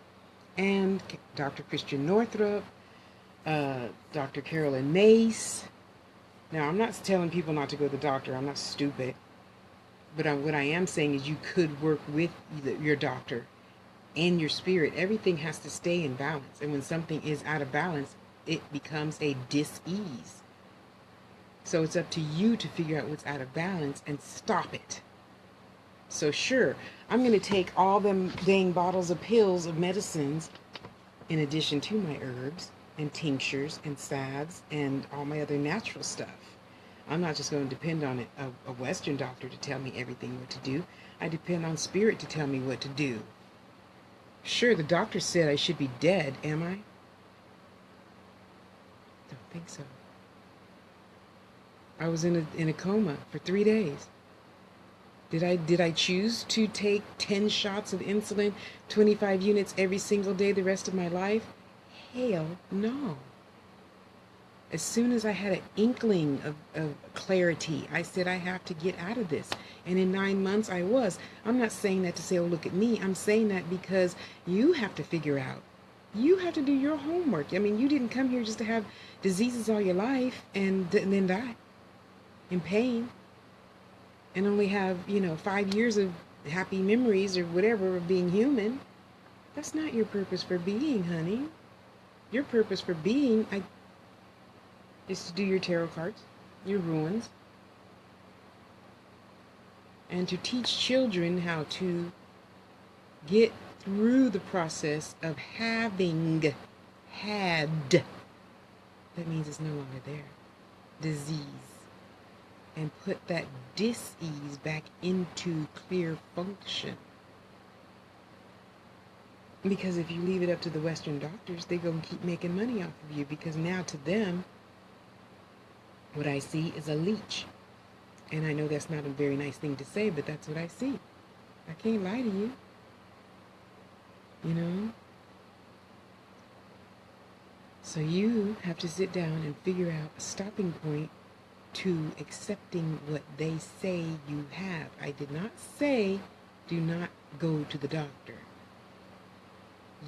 and Dr. Christian Northrup, Dr. Carolyn Mace. Now, I'm not telling people not to go to the doctor. I'm not stupid. But what I am saying is you could work with your doctor and your spirit. Everything has to stay in balance. And when something is out of balance, it becomes a dis-ease. So it's up to you to figure out what's out of balance and stop it. So sure, I'm going to take all them dang bottles of pills of medicines in addition to my herbs and tinctures and salves and all my other natural stuff. I'm not just going to depend on a Western doctor to tell me everything what to do. I depend on spirit to tell me what to do. Sure, the doctor said I should be dead, am I? Don't think so. I was in a coma for 3 days. Did I choose to take 10 shots of insulin, 25 units every single day the rest of my life? Hell no. As soon as I had an inkling of clarity, I said I have to get out of this. And in 9 months I was. I'm not saying that to say, oh, look at me. I'm saying that because you have to figure out. You have to do your homework. I mean, you didn't come here just to have diseases all your life and then die in pain and only have, 5 years of happy memories or whatever of being human. That's not your purpose for being, honey. Your purpose for being is to do your tarot cards, your ruins, and to teach children how to get through the process of having had, that means it's no longer there, disease, and put that dis-ease back into clear function. Because if you leave it up to the Western doctors, they're going to keep making money off of you, because now to them, what I see is a leech. And I know that's not a very nice thing to say, but that's what I see. I can't lie to you. You know? So you have to sit down and figure out a stopping point to accepting what they say you have. I did not say do not go to the doctor.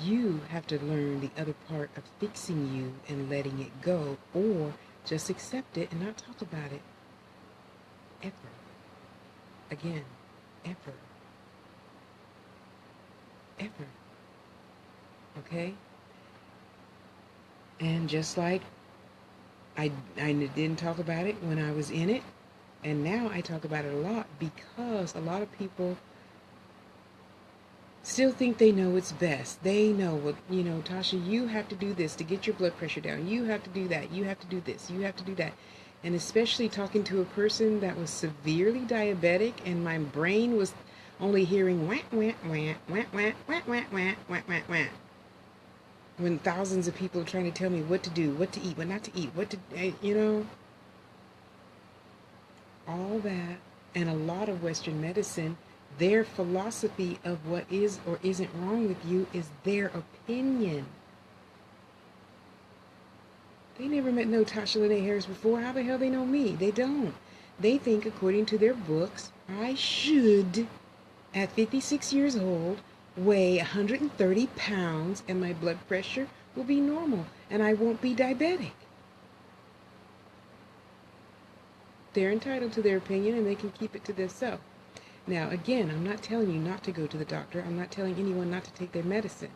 You have to learn the other part of fixing you and letting it go, or just accept it and not talk about it. Ever. Again, ever. Ever. Okay? And just like I didn't talk about it when I was in it, and now I talk about it a lot because a lot of people still think they know what's best. They know what, Tasha, you have to do this to get your blood pressure down. You have to do that. You have to do this. You have to do that. And especially talking to a person that was severely diabetic and my brain was only hearing wah, wah, wah, wah, wah, wah, wah, wah, wah, wah, wah. When thousands of people are trying to tell me what to do, what to eat, what not to eat, what to, all that, and a lot of Western medicine, their philosophy of what is or isn't wrong with you is their opinion. They never met no Tasha Lene Harris before. How the hell they know me? They don't. They think, according to their books, I should, at 56 years old, weigh 130 pounds and my blood pressure will be normal and I won't be diabetic. They're entitled to their opinion and they can keep it to themselves. Now, again, I'm not telling you not to go to the doctor. I'm not telling anyone not to take their medicine.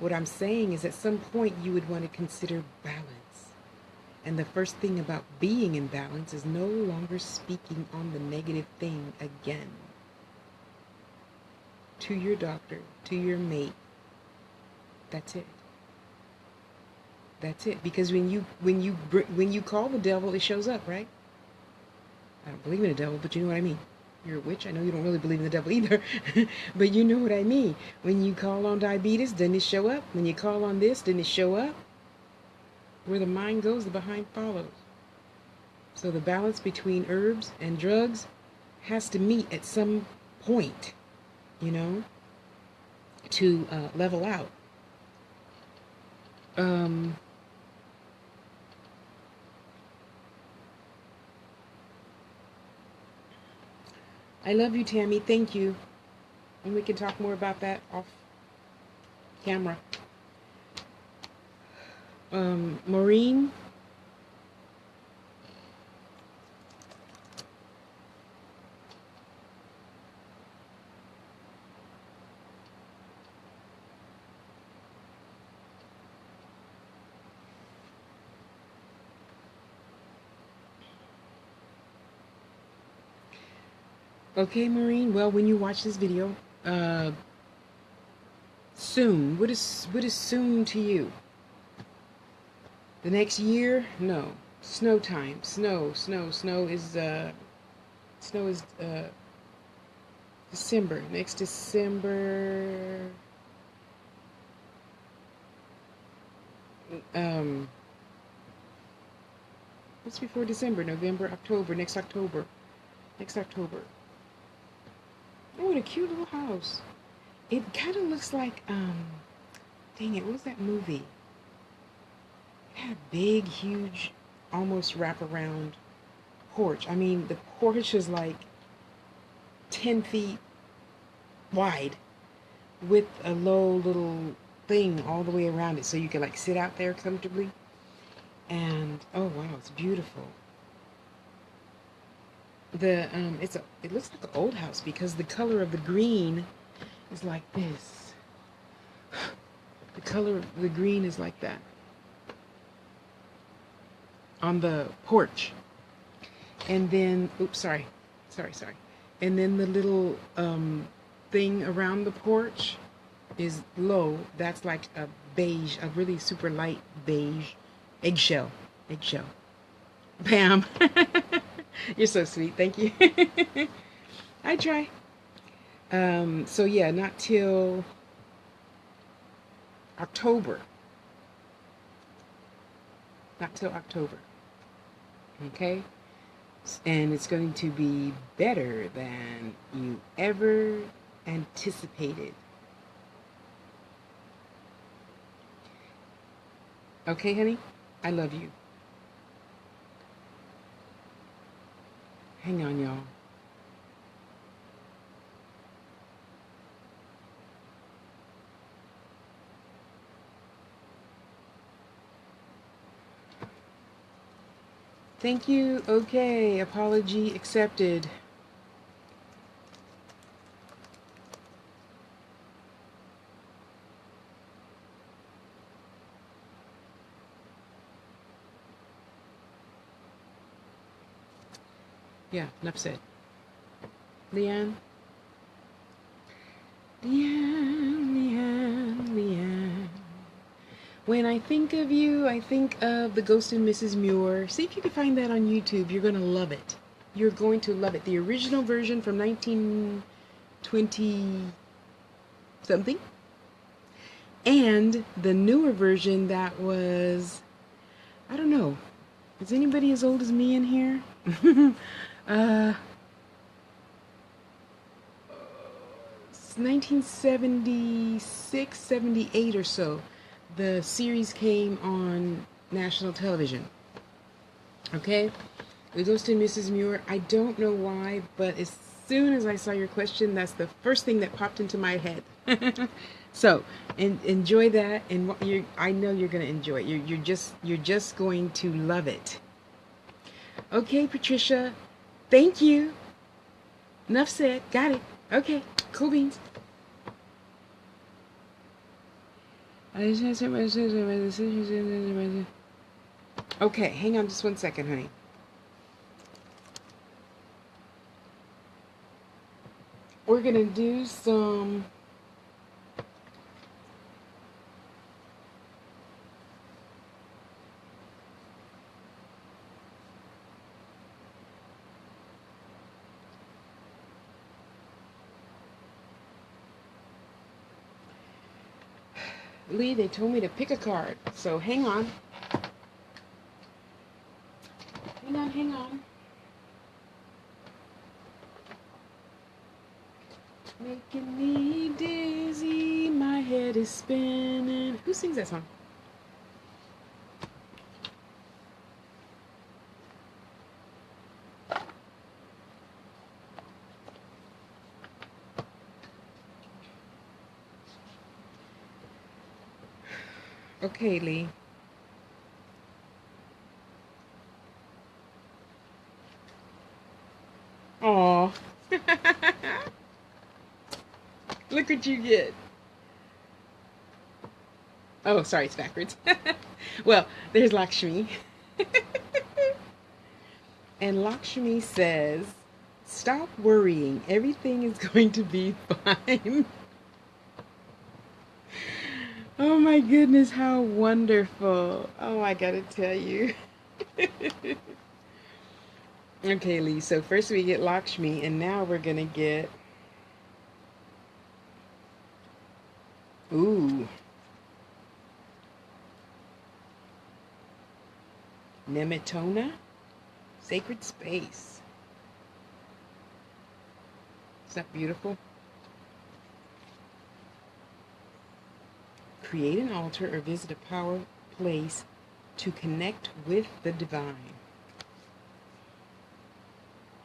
What I'm saying is at some point you would want to consider balance. And the first thing about being in balance is no longer speaking on the negative thing again. To your doctor, to your mate. That's it. That's it. Because when you call the devil, it shows up, right? I don't believe in the devil, but you know what I mean. You're a witch. I know you don't really believe in the devil either, but you know what I mean. When you call on diabetes, doesn't it show up? When you call on this, doesn't it show up? Where the mind goes, the behind follows. So the balance between herbs and drugs has to meet at some point, to level out. I love you, Tammy. Thank you. And we can talk more about that off camera. Maureen. Okay, Maureen. Well, when you watch this video, soon. What is soon to you? The next year? No. Snow time. Snow is December. Next December. um, what's before December? November, October, next October. Next October. Oh, what a cute little house. It kind of looks like, dang it, what was that movie? It had a big, huge, almost wraparound porch. I mean, the porch is like 10 feet wide with a low little thing all the way around it so you can like sit out there comfortably. And oh wow, it's beautiful. It looks like an old house because the color of the green is like this. The color of the green is like that on the porch. And then, oops, sorry. And then the little thing around the porch is low. That's like a beige, a really super light beige eggshell. Eggshell. Pam, you're so sweet. Thank you. I try. So yeah, not till October. Not till October. Okay? And it's going to be better than you ever anticipated. Okay, honey? I love you. Hang on, y'all. Thank you. Okay, apology accepted. Yeah, enough said. Leanne? Leanne. When I think of you, I think of The Ghost and Mrs. Muir. See if you can find that on YouTube. You're going to love it. You're going to love it. The original version from 1920 something. And the newer version that was, I don't know. Is anybody as old as me in here? 1976, 78 or so. The series came on national television. Okay? The Ghost and Mrs. Muir. I don't know why, but as soon as I saw your question, that's the first thing that popped into my head. So, enjoy that, and I know you're going to enjoy it. You're just going to love it. Okay, Patricia. Thank you. Enough said. Got it. Okay. Cool beans. Okay, hang on just 1 second, honey. We're gonna do some Lee, they told me to pick a card, so hang on. Hang on. Making me dizzy, my head is spinning. Who sings that song? Okay, Lee. Aw. Look what you get. Oh, sorry, it's backwards. Well, there's Lakshmi. And Lakshmi says, stop worrying. Everything is going to be fine. Oh my goodness, how wonderful. Oh, I gotta tell you. Okay, Lee, so first we get Lakshmi, and now we're gonna get... Ooh. Nemetona, sacred space. Is that beautiful? Create an altar or visit a power place to connect with the divine.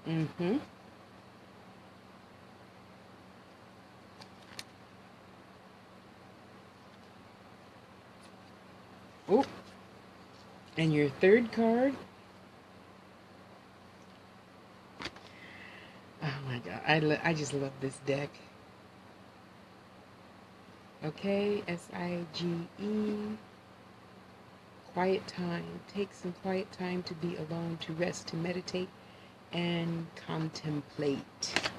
Mm-hmm. Oh, and your third card. Oh my God, I just love this deck. Okay, S-I-G-E. Quiet time. Take some quiet time to be alone, to rest, to meditate, and contemplate.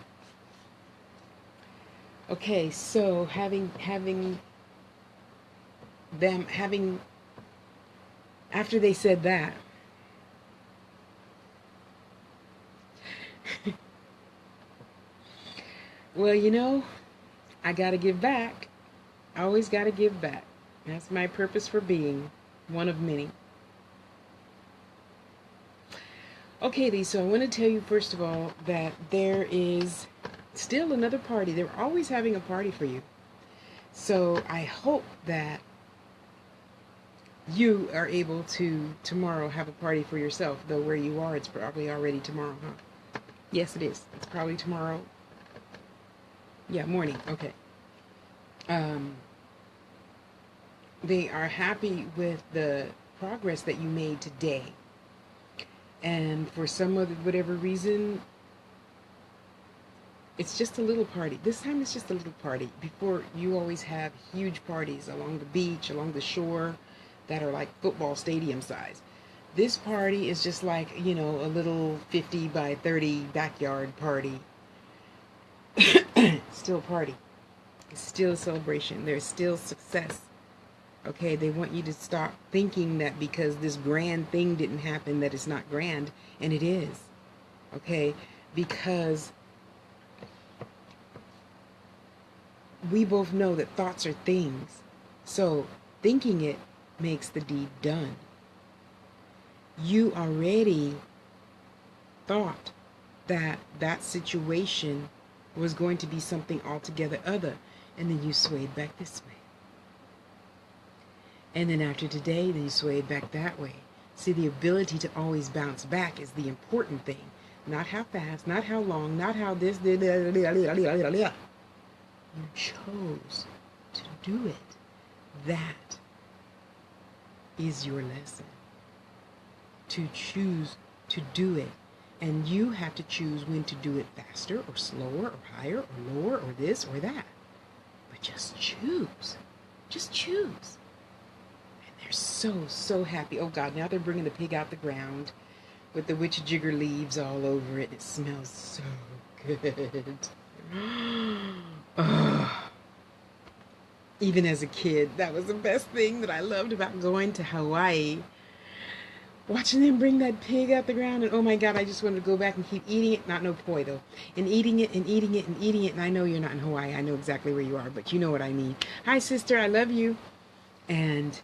Okay, so having after they said that, well, you know, I gotta give back. I always gotta give back. That's my purpose for being, one of many. Okay, Lee, so I want to tell you first of all that there is still another party. They're always having a party for you. So I hope that you are able to tomorrow have a party for yourself, though where you are, it's probably already tomorrow, huh? Yes, it is. It's probably tomorrow. Yeah, morning. Okay. They are happy with the progress that you made today. And for some other, whatever reason, it's just a little party. This time it's just a little party. Before, you always have huge parties along the beach, along the shore, that are like football stadium size. This party is just like, you know, a little 50 by 30 backyard party. Still a party. It's still a celebration. There's still success. Okay, they want you to stop thinking that because this grand thing didn't happen that it's not grand, and it is. Okay, because we both know that thoughts are things. So thinking it makes the deed done. You already thought that that situation was going to be something altogether other, and then you swayed back this way. And then after today, then you swayed back that way. See, the ability to always bounce back is the important thing. Not how fast, not how long, not how this. You chose to do it. That is your lesson. To choose to do it. And you have to choose when to do it faster or slower or higher or lower or this or that. But just choose. Just choose. They're so happy. Oh God, now they're bringing the pig out the ground with the witch jigger leaves all over it. It smells so good. Oh. Even as a kid, that was the best thing that I loved about going to Hawaii. Watching them bring that pig out the ground, and oh my God, I just wanted to go back and keep eating it. Not no poi though. And eating it and eating it and eating it. And I know you're not in Hawaii. I know exactly where you are, but you know what I mean. Hi sister, I love you. And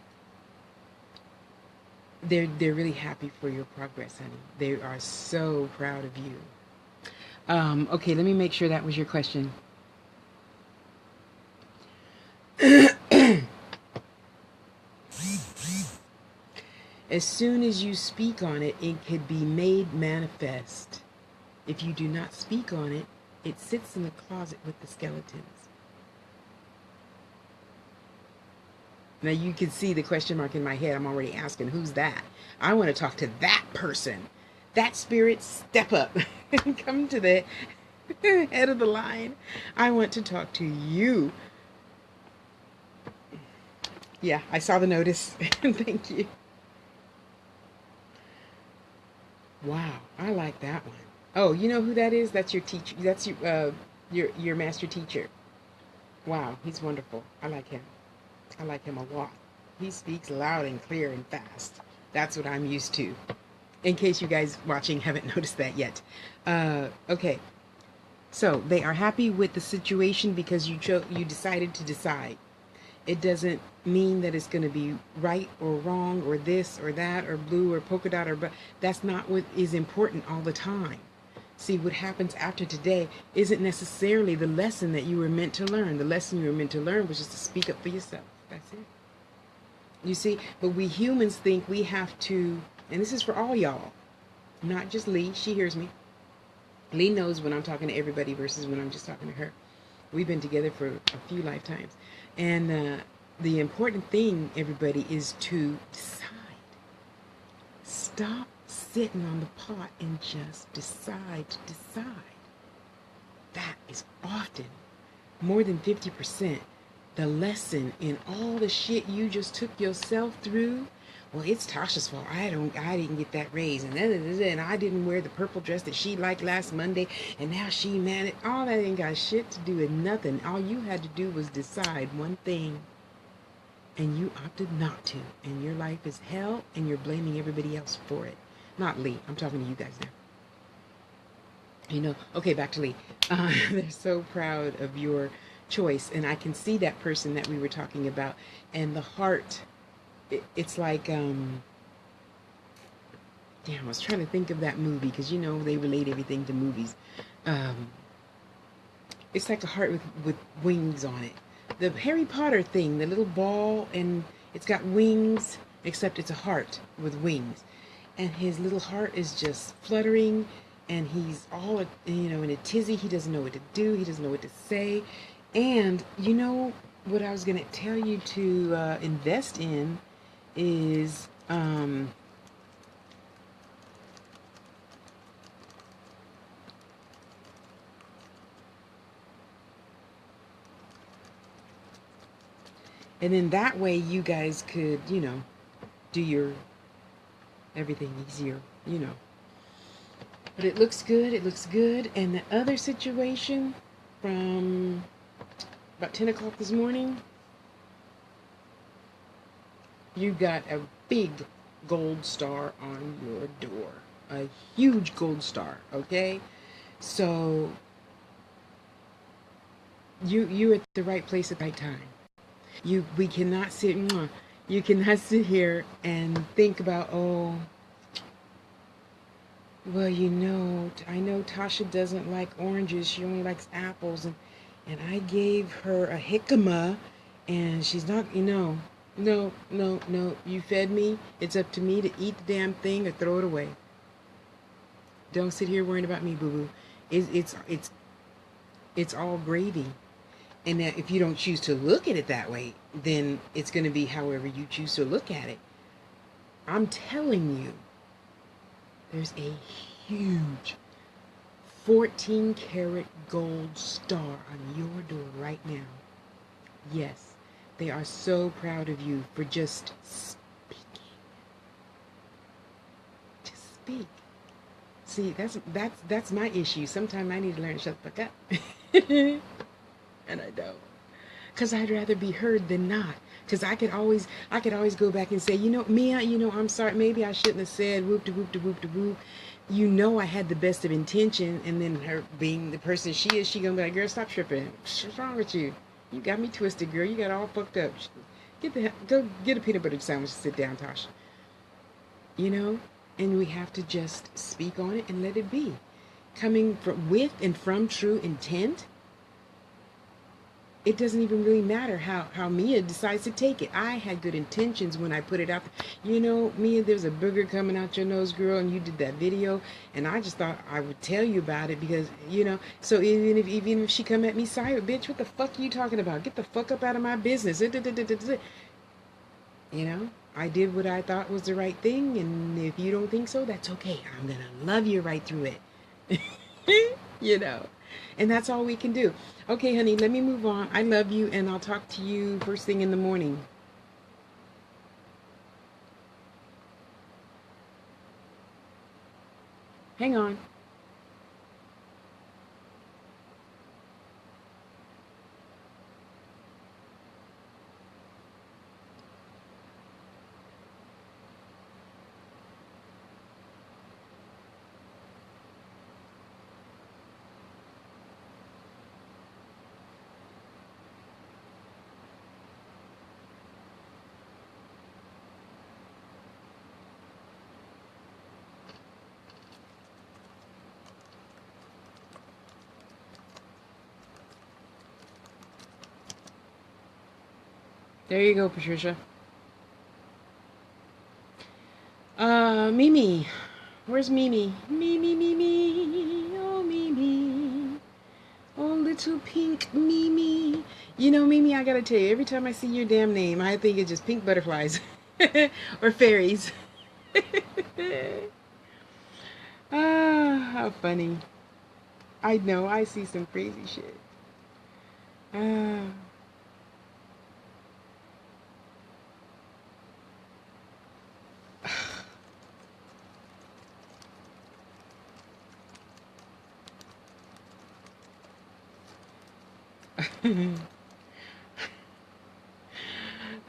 they're really happy for your progress, honey. They are so proud of you. Okay, let me make sure that was your question. As soon as you speak on it, it could be made manifest. If you do not speak on it, it sits in the closet with the skeletons. Now you can see the question mark in my head. I'm already asking, who's that? I want to talk to that person. That spirit, step up and come to the head of the line. I want to talk to you. Yeah, I saw the notice. Thank you. Wow, I like that one. Oh, you know who that is? That's your teacher. That's your master teacher. Wow, he's wonderful. I like him. I like him a lot. He speaks loud and clear and fast. That's what I'm used to. In case you guys watching haven't noticed that yet. Okay. So they are happy with the situation because you decided to decide. It doesn't mean that it's going to be right or wrong or this or that or blue or polka dot or but that's not what is important all the time. See, what happens after today isn't necessarily the lesson that you were meant to learn. The lesson you were meant to learn was just to speak up for yourself. That's it. You see, but we humans think we have to, and this is for all y'all, not just Lee. She hears me. Lee knows when I'm talking to everybody versus when I'm just talking to her. We've been together for a few lifetimes. And the important thing, everybody, is to decide. Stop sitting on the pot and just decide to decide. That is often more than 50% the lesson in all the shit you just took yourself through. Well, it's Tasha's fault. I didn't get that raise, and I didn't wear the purple dress that she liked last Monday, and now she mad. All that ain't got shit to do with nothing. All you had to do was decide one thing, and you opted not to, and your life is hell, and you're blaming everybody else for it. Not Lee. I'm talking to you guys now. Okay, back to Lee. They're so proud of your choice, and I can see that person that we were talking about, and the heart. It's like damn, I was trying to think of that movie because they relate everything to movies. It's like a heart with wings on it. The Harry Potter thing, the little ball, and it's got wings, except it's a heart with wings, and his little heart is just fluttering, and he's all in a tizzy. He doesn't know what to do. He doesn't know what to say, and what I was gonna tell you to invest in is and then that way you guys could do your everything easier. But it looks good. And the other situation from about 10 o'clock this morning, you got a big gold star on your door. A huge gold star, okay? So you're at the right place at the right time. We cannot you cannot sit here and think about, oh, well, I know Tasha doesn't like oranges. She only likes apples, and I gave her a jicama, and she's not, no. You fed me. It's up to me to eat the damn thing or throw it away. Don't sit here worrying about me, boo-boo. It's all gravy. And that if you don't choose to look at it that way, then it's going to be however you choose to look at it. I'm telling you, there's a huge 14-karat gold star on your door right now. Yes. They are so proud of you for just speaking. Just speak. See, that's my issue. Sometimes I need to learn to shut the fuck up. And I don't. Because I'd rather be heard than not. Because I could always go back and say, Mia, I'm sorry. Maybe I shouldn't have said whoop de whoop de whoop de whoop. I had the best of intention. And then her being the person she is, she going to be like, girl, stop tripping. What's wrong with you? You got me twisted, girl. You got all fucked up. Go get a peanut butter sandwich and sit down, Tasha. And we have to just speak on it and let it be. Coming with and from true intent, it doesn't even really matter how Mia decides to take it. I had good intentions when I put it out there. Mia, there's a booger coming out your nose, girl, and you did that video, and I just thought I would tell you about it because, so even if she come at me silent, bitch, what the fuck are you talking about? Get the fuck up out of my business. I did what I thought was the right thing, and if you don't think so, that's okay. I'm gonna love you right through it. And that's all we can do. Okay, honey, let me move on. I love you, and I'll talk to you first thing in the morning. Hang on. There you go, Patricia. Mimi. Where's Mimi? Mimi, Mimi. Oh, Mimi. Oh, little pink Mimi. You know, Mimi, I gotta tell you, every time I see your damn name, I think it's just pink butterflies or fairies. Ah, how funny. I know, I see some crazy shit. Ah.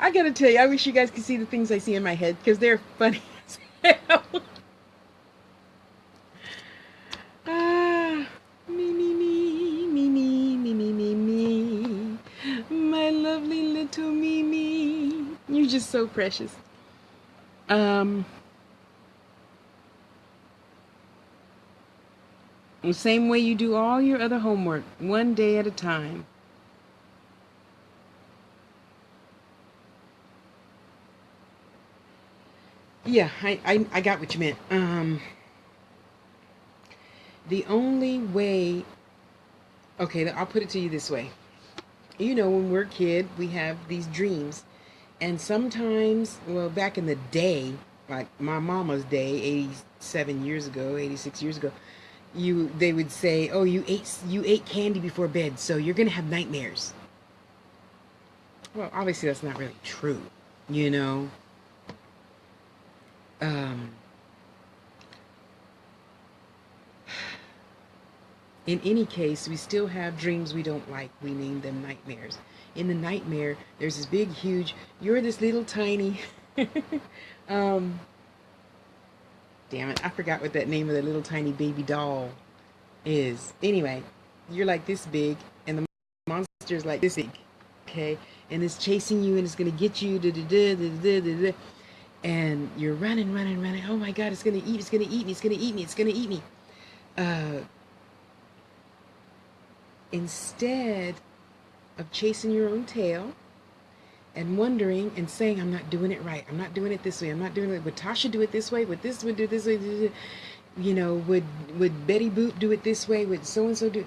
I gotta tell you, I wish you guys could see the things I see in my head because they're funny as hell. Ah, me, my lovely little Mimi. You're just so precious. Um, the same way you do all your other homework, one day at a time. Yeah, I got what you meant. The only way, okay, I'll put it to you this way. You know, when we're a kid, we have these dreams. And sometimes, well, back in the day, like my mama's day, 87 years ago, 86 years ago, they would say, "Oh, you ate candy before bed, so you're going to have nightmares." Well, obviously that's not really true, you know. Um in any case, we still have dreams we don't like. We name them nightmares. In the nightmare, there's this big, huge, you're this little tiny, um, damn it, I forgot what that name of the little tiny baby doll is. Anyway, you're like this big, and the monster's like this big, okay? And it's chasing you, and it's gonna get you, da da da da da da, and you're running, running, running. Oh my God, it's gonna eat, it's gonna eat me, it's gonna eat me, it's gonna eat me. Uh, Instead of chasing your own tail and wondering and saying, I'm not doing it right. I'm not doing it this way. I'm not doing it. Would Tasha do it this way? Would this one do it this way? You know, would Betty Boop do it this way? Would so and so do it?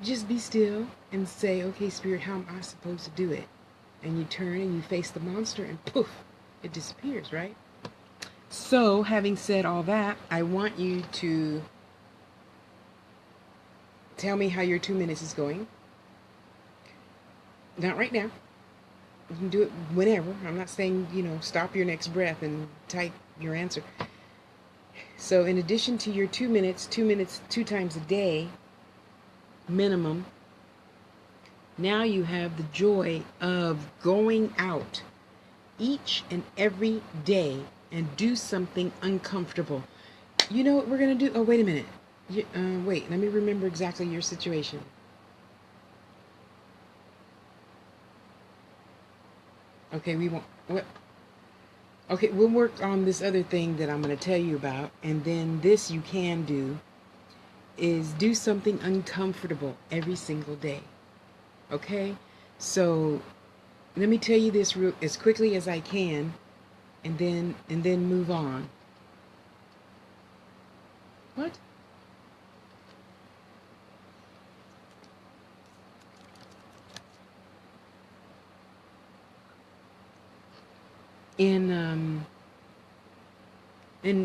Just be still and say, okay, Spirit, how am I supposed to do it? And you turn and you face the monster and poof, it disappears, right? So, having said all that, I want you to tell me how your 2 minutes is going. Not right now. You can do it whenever. I'm not saying, stop your next breath and type your answer. So in addition to your 2 minutes, 2 minutes 2 times a day, minimum, now you have the joy of going out each and every day and do something uncomfortable. You know what we're going to do? Oh, wait a minute. Wait, let me remember exactly your situation. Okay, we won't. What? Okay, we'll work on this other thing that I'm going to tell you about, and then this you can do is do something uncomfortable every single day. Okay? So, let me tell you this as quickly as I can, and then move on. What? In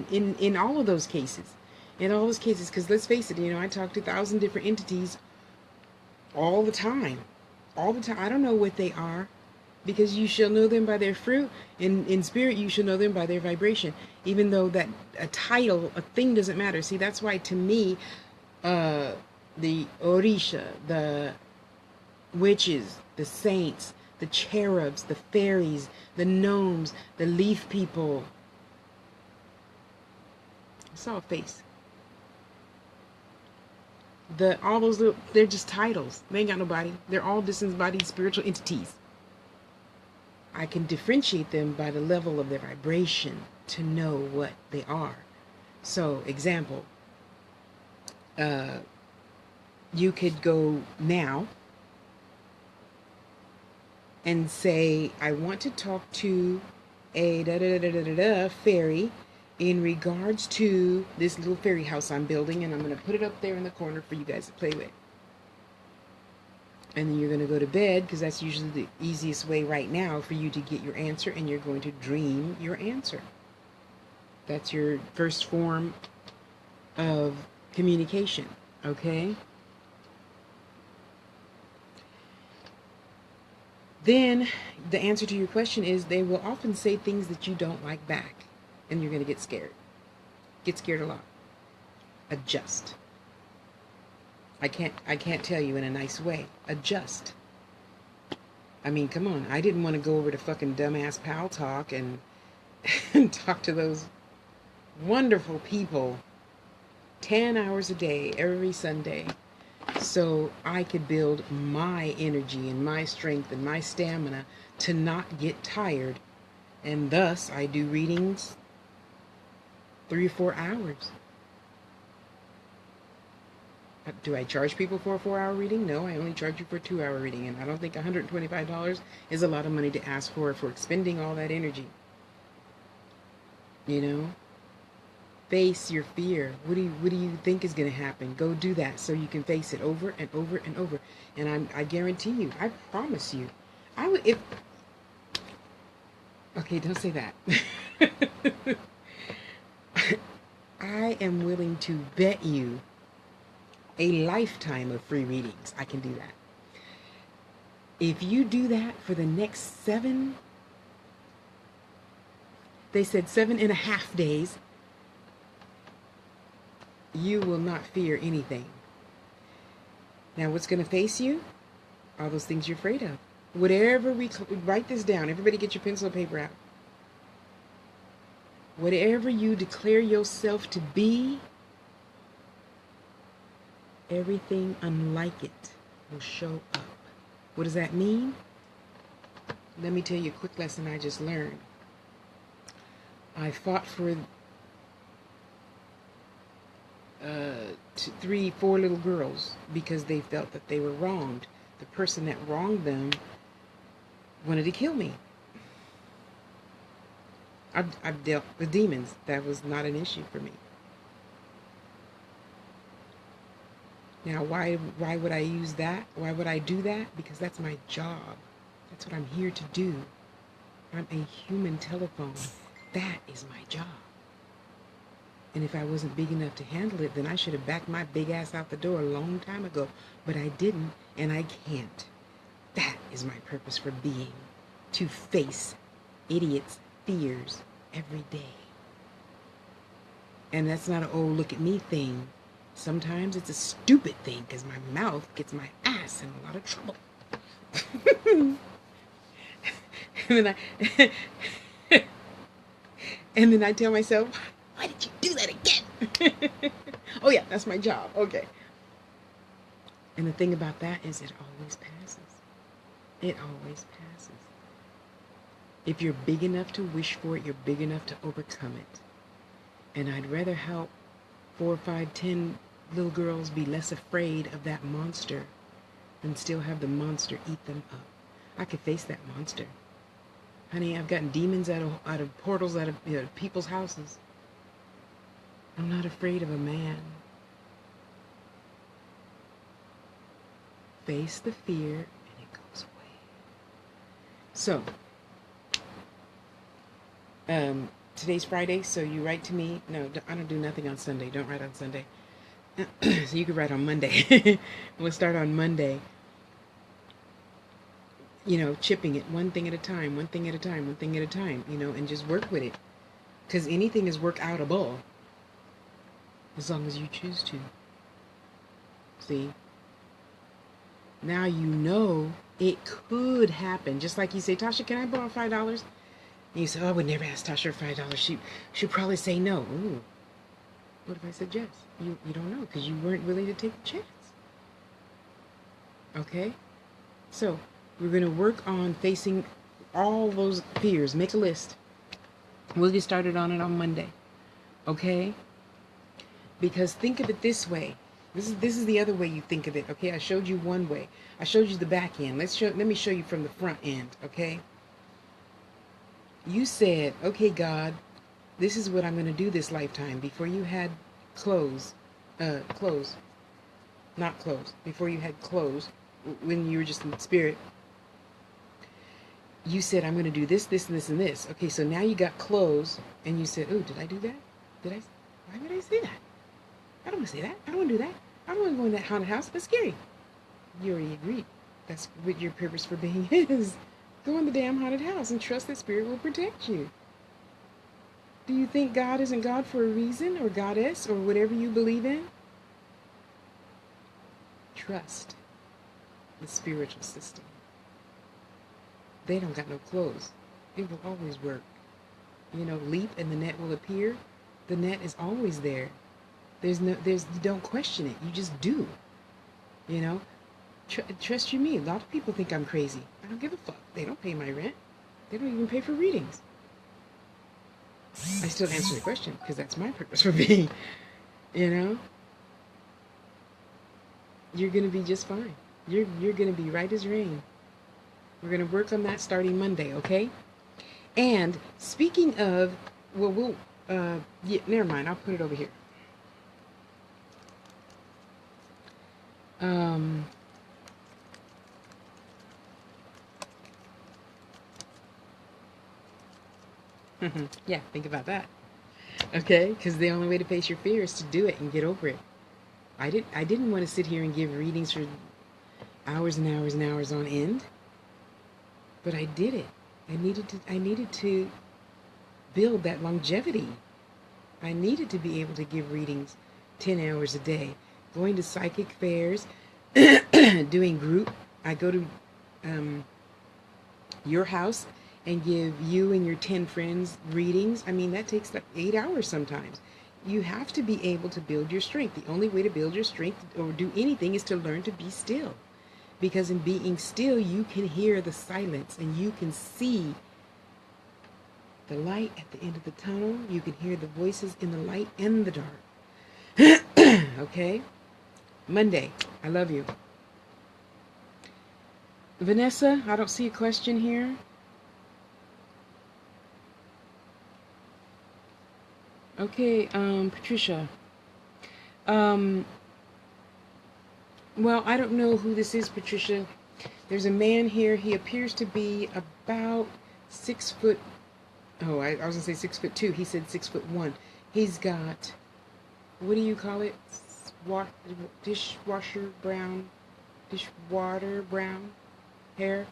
in all of those cases, because let's face it, I talk to 1,000 different entities all the time, I don't know what they are, because you shall know them by their fruit. In spirit, you shall know them by their vibration. Even though that a title, a thing doesn't matter. See, that's why to me, the Orisha, the witches, the saints, the cherubs, the fairies, the gnomes, the leaf people. I saw a face. All those little, they're just titles. They ain't got nobody. They're all disembodied spiritual entities. I can differentiate them by the level of their vibration to know what they are. So, example, you could go now and say, I want to talk to a fairy in regards to this little fairy house I'm building, and I'm going to put it up there in the corner for you guys to play with. And then you're going to go to bed, because that's usually the easiest way right now for you to get your answer, and you're going to dream your answer. That's your first form of communication, okay? Then the answer to your question is they will often say things that you don't like back, and you're going to get scared. Get scared a lot. Adjust. I can't tell you in a nice way. Adjust. I mean, come on. I didn't want to go over to fucking dumbass Pal Talk and talk to those wonderful people 10 hours a day every Sunday so I could build my energy and my strength and my stamina to not get tired. And thus I do readings 3 or 4 hours. Do I charge people for a 4-hour reading? No, I only charge you for a 2-hour reading, and I don't think $125 is a lot of money to ask for expending all that energy. You know? Face your fear. What do you think is going to happen? Go do that so you can face it over and over and over. And I guarantee you, I promise you, I would if. Okay, don't say that. I am willing to bet you a lifetime of free readings. I can do that. If you do that for the next 7, they said 7.5 days, you will not fear anything. Now, what's going to face you? All those things you're afraid of. Whatever write this down. Everybody get your pencil and paper out. Whatever you declare yourself to be, everything unlike it will show up. What does that mean? Let me tell you a quick lesson I just learned. I fought for 3, 4 little girls because they felt that they were wronged. The person that wronged them wanted to kill me. I've dealt with demons. That was not an issue for me. Now, why would I use that? Why would I do that? Because that's my job. That's what I'm here to do. I'm a human telephone. That is my job. And if I wasn't big enough to handle it, then I should have backed my big ass out the door a long time ago. But I didn't, and I can't. That is my purpose for being. To face idiots' fears every day. And that's not an, oh, look at me thing. Sometimes it's a stupid thing because my mouth gets my ass in a lot of trouble. and then I tell myself, why did you do that again? Oh yeah, that's my job. Okay. And the thing about that is it always passes. It always passes. If you're big enough to wish for it, you're big enough to overcome it. And I'd rather help 4, 5, 10 little girls be less afraid of that monster than still have the monster eat them up. I could face that monster. Honey, I've gotten demons out of portals, out of people's houses. I'm not afraid of a man. Face the fear and it goes away. So, today's Friday, so you write to me. No, I don't do nothing on Sunday. Don't write on Sunday. So you can write on Monday. We'll start on Monday. You know, chipping it one thing at a time, one thing at a time, one thing at a time, you know, and just work with it. Because anything is work-outable as long as you choose to. See? Now you know it could happen. Just like you say, Tasha, can I borrow $5? And you say, oh, I would never ask Tasha for $5. She'd probably say no. Ooh. What if I said yes? You don't know because you weren't willing to take the chance. Okay? So, we're going to work on facing all those fears. Make a list. We'll get started on it on Monday. Okay? Because think of it this way. This is the other way you think of it. Okay, I showed you one way. I showed you the back end. Let me show you from the front end. Okay. You said, okay, God, this is what I'm going to do this lifetime. Before you had clothes, clothes, not clothes. Before you had clothes, when you were just in the spirit, you said, I'm going to do this, this, and this, and this. Okay, so now you got clothes, and you said, oh, did I do that? Did I? Why would I say that? I don't want to say that. I don't want to do that. I don't want to go in that haunted house. That's scary. You already agreed. That's what your purpose for being is. Go in the damn haunted house and trust that spirit will protect you. Do you think God isn't God for a reason, or goddess, or whatever you believe in? Trust the spiritual system. They don't got no clothes. It will always work. Leap and the net will appear. The net is always there. You don't question it. You just do. You know, trust you me. A lot of people think I'm crazy. I don't give a fuck. They don't pay my rent. They don't even pay for readings. I still answer the question because that's my purpose for being. You know, you're gonna be just fine. You're gonna be right as rain. We're gonna work on that starting Monday, okay? And speaking of, yeah, never mind. I'll put it over here. Yeah, think about that. Okay, because the only way to face your fear is to do it and get over it. I didn't want to sit here and give readings for hours and hours and hours on end, but I did it. I needed to build that longevity. I needed to be able to give readings 10 hours a day, going to psychic fairs, doing group. I go to your house and give you and your 10 friends readings. I mean, that takes like 8 hours sometimes. You have to be able to build your strength. The only way to build your strength or do anything is to learn to be still. Because in being still, you can hear the silence and you can see the light at the end of the tunnel. You can hear the voices in the light and the dark. Okay? Monday. I love you. Vanessa, I don't see a question here. Okay, Patricia. Well, I don't know who this is, Patricia. There's a man here. He appears to be about 6 foot. Oh, I was gonna say 6'2". He said 6'1". He's got, what do you call it? Dishwater brown hair.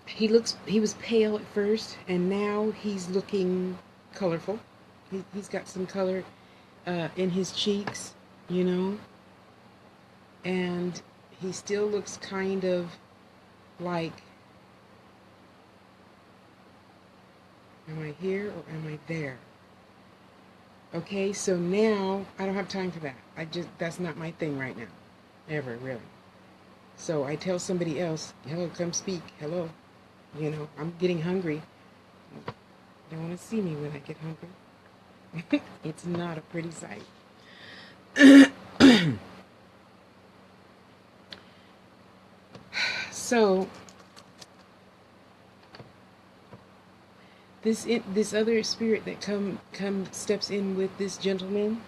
He was pale at first, and now he's looking colorful. He's got some color in his cheeks, and he still looks kind of like, am I here or am I there? Okay, so now I don't have time for that. That's not my thing right now. Ever, really. So I tell somebody else, hello, come speak. Hello. I'm getting hungry. They want to see me when I get hungry. It's not a pretty sight. So this other spirit that steps in with this gentleman,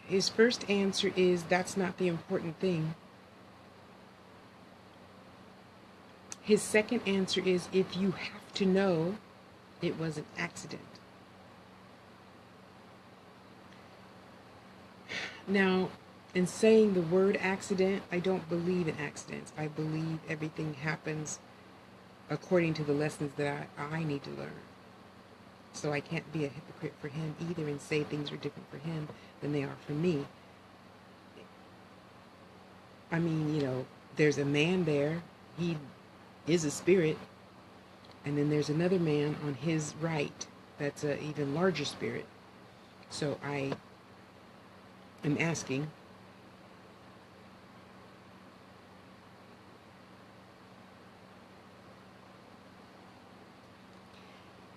his first answer is, that's not the important thing. His second answer is, if you have to know, it was an accident. Now, in saying the word accident, I don't believe in accidents. I believe everything happens according to the lessons that I need to learn. So I can't be a hypocrite for him either and say things are different for him than they are for me. I mean, there's a man there. He is a spirit. And then there's another man on his right that's an even larger spirit. So I am asking,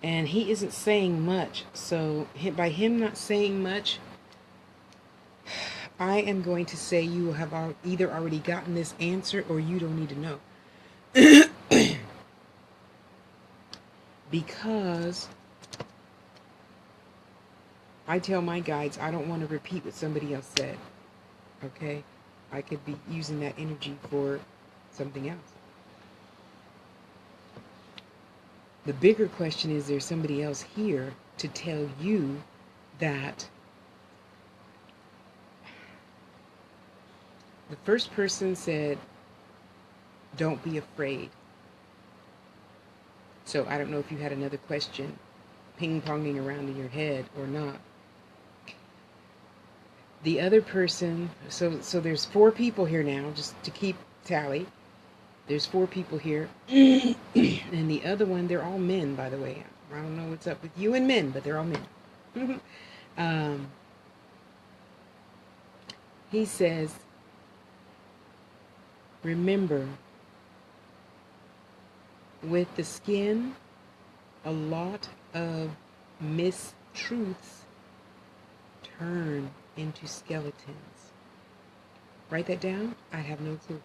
and he isn't saying much. So by him not saying much, I am going to say you have either already gotten this answer or you don't need to know. Because I tell my guides I don't want to repeat what somebody else said. Okay? I could be using that energy for something else. The bigger question is, there's somebody else here to tell you that the first person said, don't be afraid. So I don't know if you had another question ping-ponging around in your head or not. The other person, so there's 4 people here now, just to keep tally. There's 4 people here. And the other one, they're all men, by the way. I don't know what's up with you and men, but they're all men. He says, remember, with the skin, a lot of mistruths turn into skeletons. Write that down? I have no clue.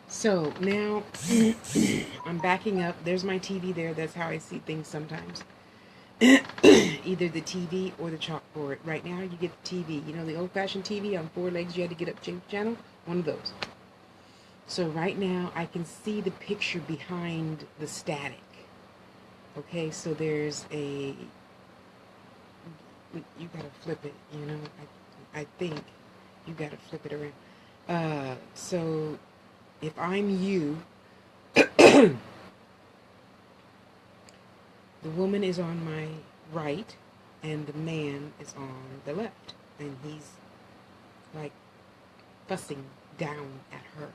So now I'm backing up. There's my TV there. That's how I see things sometimes. Either the TV or the chalkboard. Right now you get the TV. You know the old-fashioned TV on 4 legs you had to get up, change the channel? One of those. So right now I can see the picture behind the static. Okay, so there's a... You gotta flip it, you know? I think you gotta flip it around. So if I'm you, the woman is on my right and the man is on the left, and he's like fussing down at her.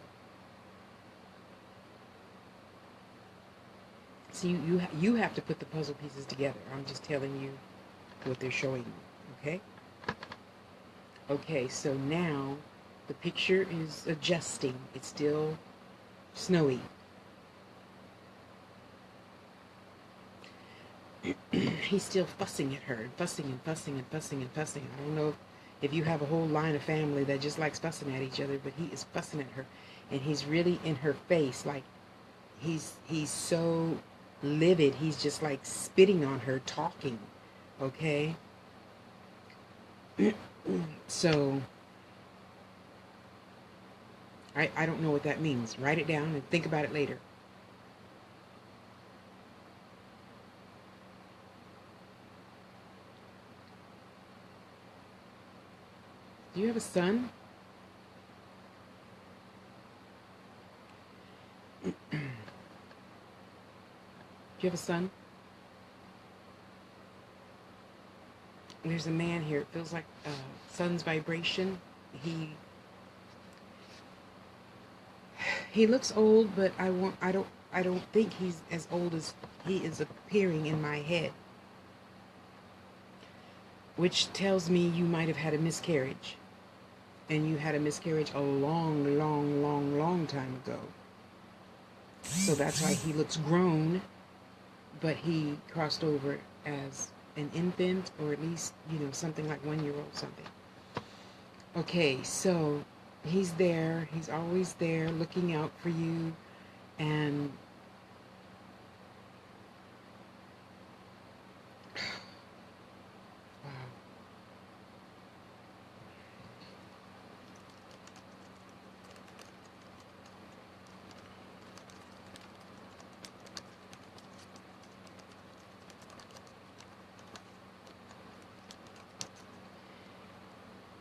So you have to put the puzzle pieces together. I'm just telling you what they're showing you, okay? Okay, so now the picture is adjusting. It's still snowy. He's still fussing at her, fussing and fussing and fussing and fussing. I don't know if you have a whole line of family that just likes fussing at each other, but he is fussing at her, and he's really in her face, like he's so livid. He's just like spitting on her, talking. Okay. So I don't know what that means. Write it down and think about it later. Do you have a son? Do you have a son? There's a man here. It feels like sun's vibration. He looks old, but I don't think he's as old as he is appearing in my head. Which tells me you might have had a miscarriage. And you had a miscarriage a long, long, long, long time ago. So that's why he looks grown, but he crossed over as an infant, or at least, you know, something like 1-year-old something. Okay, so he's there. He's always there looking out for you. And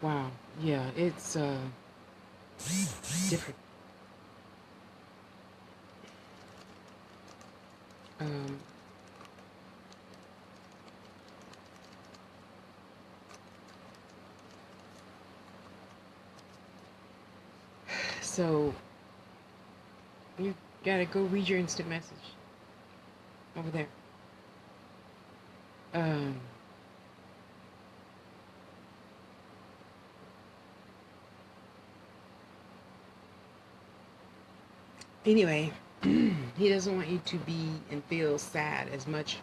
wow, yeah, it's different. Um, so you gotta go read your instant message over there. Um, Anyway, he doesn't want you to be and feel sad as much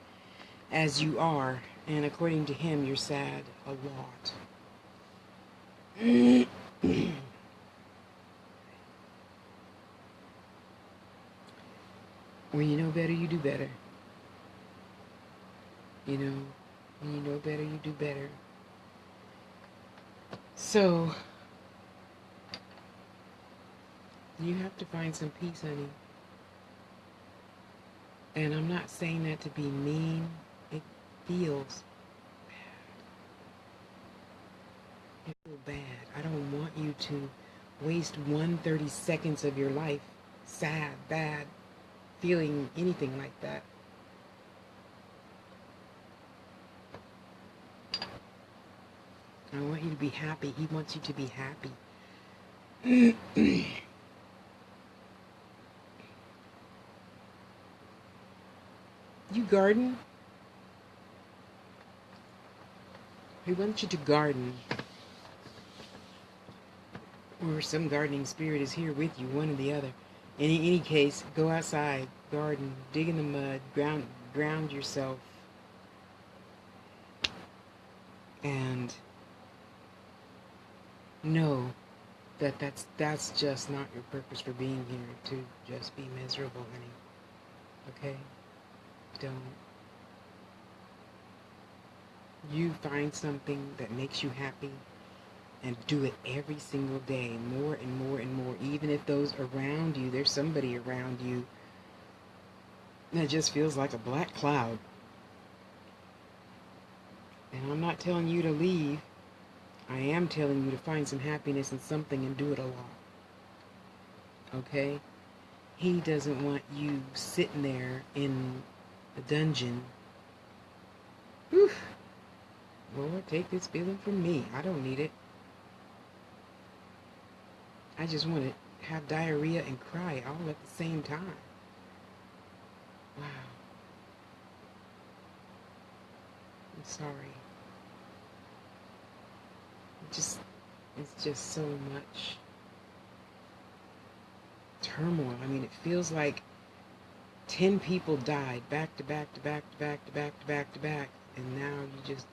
as you are. And according to him, you're sad a lot. When you know better, you do better. You know, when you know better, you do better. So, you have to find some peace, honey. And I'm not saying that to be mean. It feels bad. It feels bad. I don't want you to waste 1/30 of your life sad, bad, feeling anything like that. I want you to be happy. He wants you to be happy. You garden? He wants you to garden. Or some gardening spirit is here with you, one or the other. In any case, go outside, garden, dig in the mud, ground yourself. And know that that's just not your purpose for being here, to just be miserable, honey. Okay? Don't. You find something that makes you happy and do it every single day, more and more and more. Even if those around you, there's somebody around you that just feels like a black cloud. And I'm not telling you to leave. I am telling you to find some happiness in something and do it a lot. Okay? He doesn't want you sitting there in a dungeon. Whew. Lord, take this feeling from me. I don't need it. I just want to have diarrhea and cry all at the same time. Wow. I'm sorry. It's just so much turmoil. I mean, it feels like 10 people died back to back to back to back to back to back to back, and now you just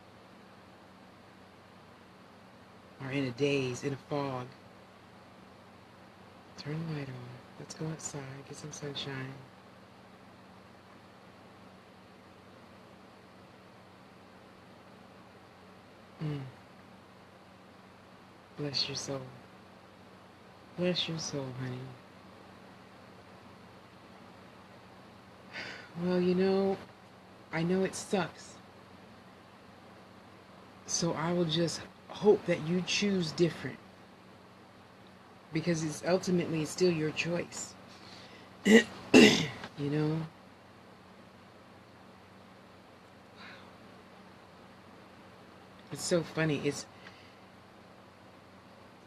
are in a daze, in a fog. Turn the light on. Let's go outside, get some sunshine. Bless your soul. Bless your soul, honey. Well, I know it sucks. So I will just hope that you choose different. Because it's ultimately still your choice. You know? It's so funny.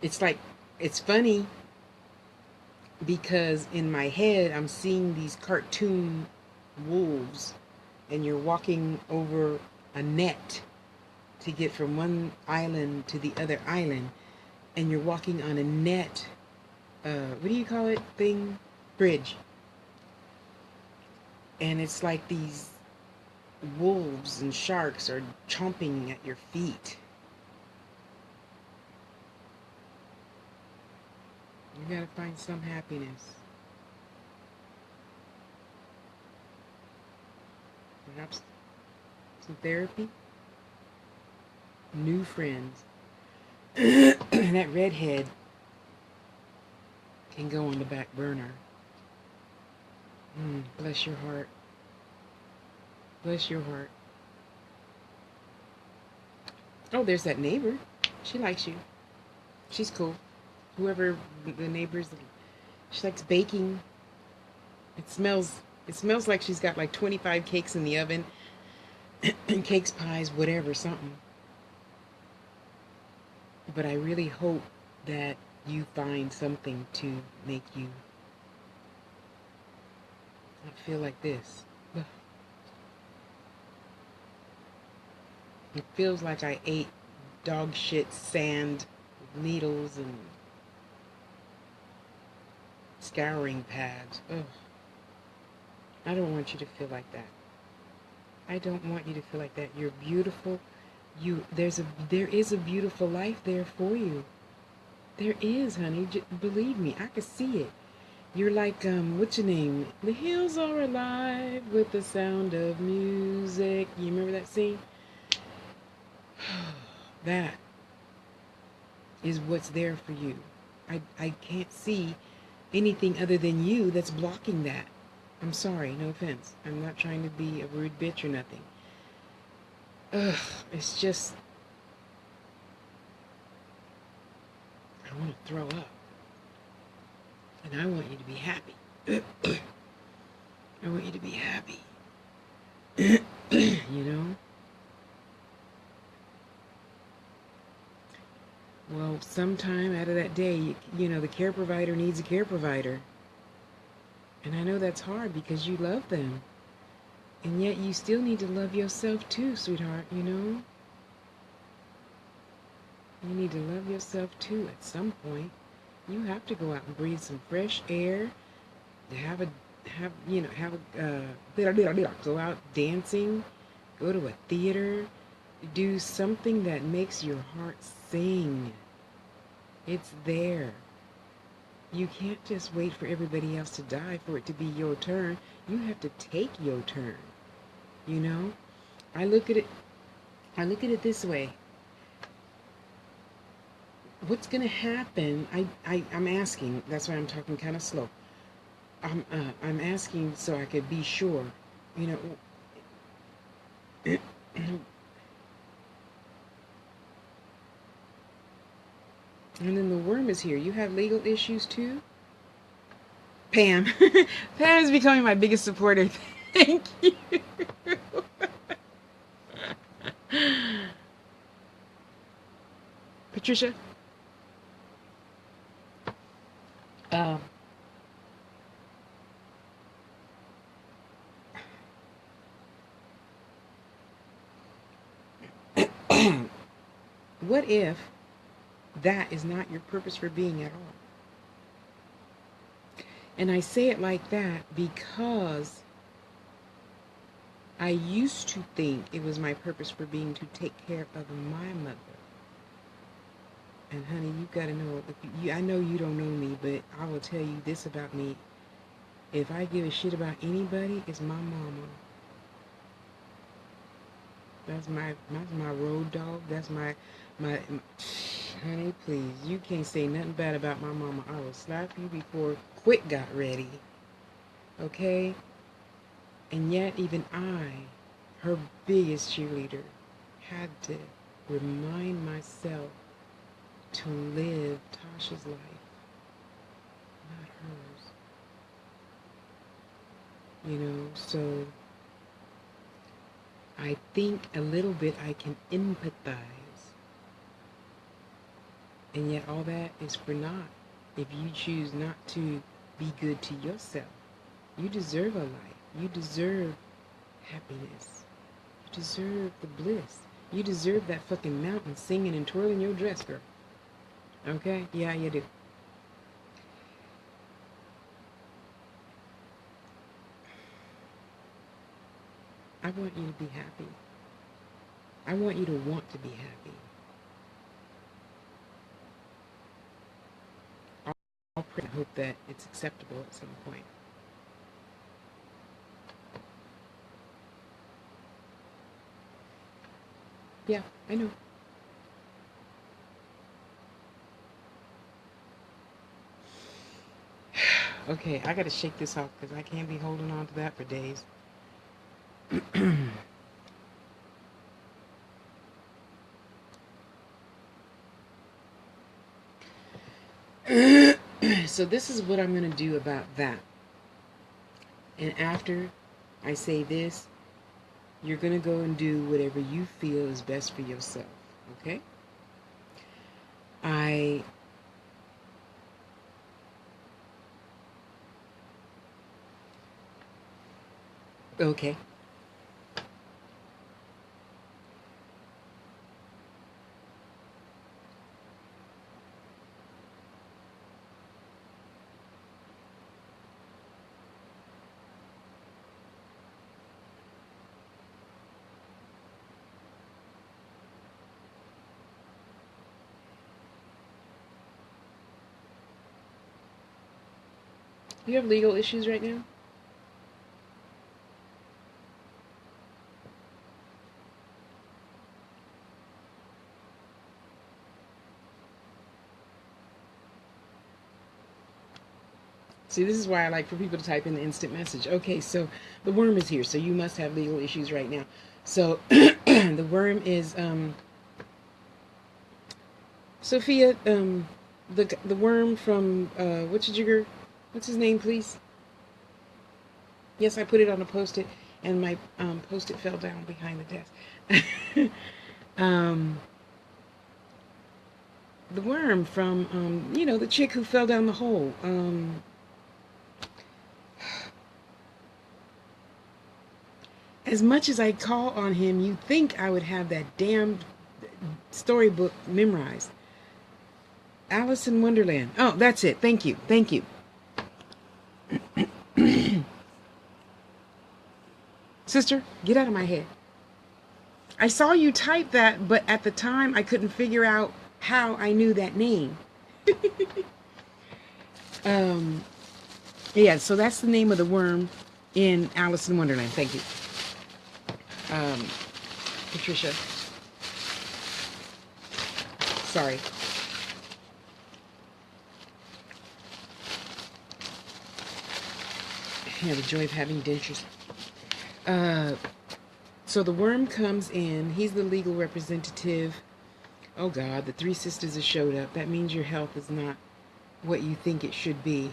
It's funny because in my head I'm seeing these cartoon wolves, and you're walking over a net to get from one island to the other island, and you're walking on a net, what do you call it, thing? Bridge. And it's like these wolves and sharks are chomping at your feet. You gotta find some happiness. Perhaps some therapy. New friends. And that redhead can go on the back burner. Bless your heart. Bless your heart. Oh, there's that neighbor. She likes you. She's cool. Whoever the neighbors, she likes baking. It smells like she's got like 25 cakes in the oven. Cakes, pies, whatever, something. But I really hope that you find something to make you not feel like this. It feels like I ate dog shit, sand, needles, and scouring pads. Ugh. I don't want you to feel like that. I don't want you to feel like that. You're beautiful. There is a beautiful life there for you. There is, honey. Believe me, I can see it. You're like, what's your name? The hills are alive with the sound of music. You remember that scene? That is what's there for you. I can't see anything other than you that's blocking that. I'm sorry, no offense. I'm not trying to be a rude bitch or nothing. Ugh, it's just, I want to throw up. And I want you to be happy. I want you to be happy. You know? Well, sometime out of that day, you know, the care provider needs a care provider. And I know that's hard because you love them. And yet you still need to love yourself too, sweetheart, you know? You need to love yourself too at some point. You have to go out and breathe some fresh air, to go out dancing, go to a theater, do something that makes your heart sing. It's there. You can't just wait for everybody else to die for it to be your turn. You have to take your turn. You know? I look at it this way. What's going to happen? I'm asking. That's why I'm talking kind of slow. I'm asking so I could be sure. You know. And then the worm is here. You have legal issues too? Pam. Pam is becoming my biggest supporter. Thank you. Patricia. Um, what if that is not your purpose for being at all? And I say it like that because I used to think it was my purpose for being to take care of my mother. And honey, you gotta know, I know you don't know me, but I will tell you this about me. If I give a shit about anybody, it's my mama. That's my road dog. That's my honey, please. You can't say nothing bad about my mama. I will slap you before Quick got ready. Okay? And yet even I, her biggest cheerleader, had to remind myself to live Tasha's life, not hers. You know, so I think a little bit I can empathize. And yet all that is for naught if you choose not to be good to yourself. You deserve a life. You deserve happiness. You deserve the bliss. You deserve that fucking mountain singing and twirling your dress, girl. Okay? Yeah, you do. I want you to be happy. I want you to want to be happy. I'll pray and hope that it's acceptable at some point. Yeah, I know. Okay, I gotta shake this off because I can't be holding on to that for days. So this is what I'm gonna do about that. And after I say this, you're gonna go and do whatever you feel is best for yourself. Okay? Okay. You have legal issues right now? See, this is why I like for people to type in the instant message. Okay, so the worm is here, so you must have legal issues right now. So the worm is Sophia, the worm from what's his name, please? Yes, I put it on a post-it, and my post-it fell down behind the desk. um, the worm from the chick who fell down the hole. As much as I call on him, you'd think I would have that damn storybook memorized. Alice in Wonderland. Oh, that's it. Thank you. Thank you. Sister, get out of my head. I saw you type that, but at the time I couldn't figure out how I knew that name. Yeah, so that's the name of the worm in Alice in Wonderland. Thank you. Patricia. Sorry. Yeah, the joy of having dentures. So the worm comes in. He's the legal representative. Oh God, the three sisters have showed up. That means your health is not what you think it should be.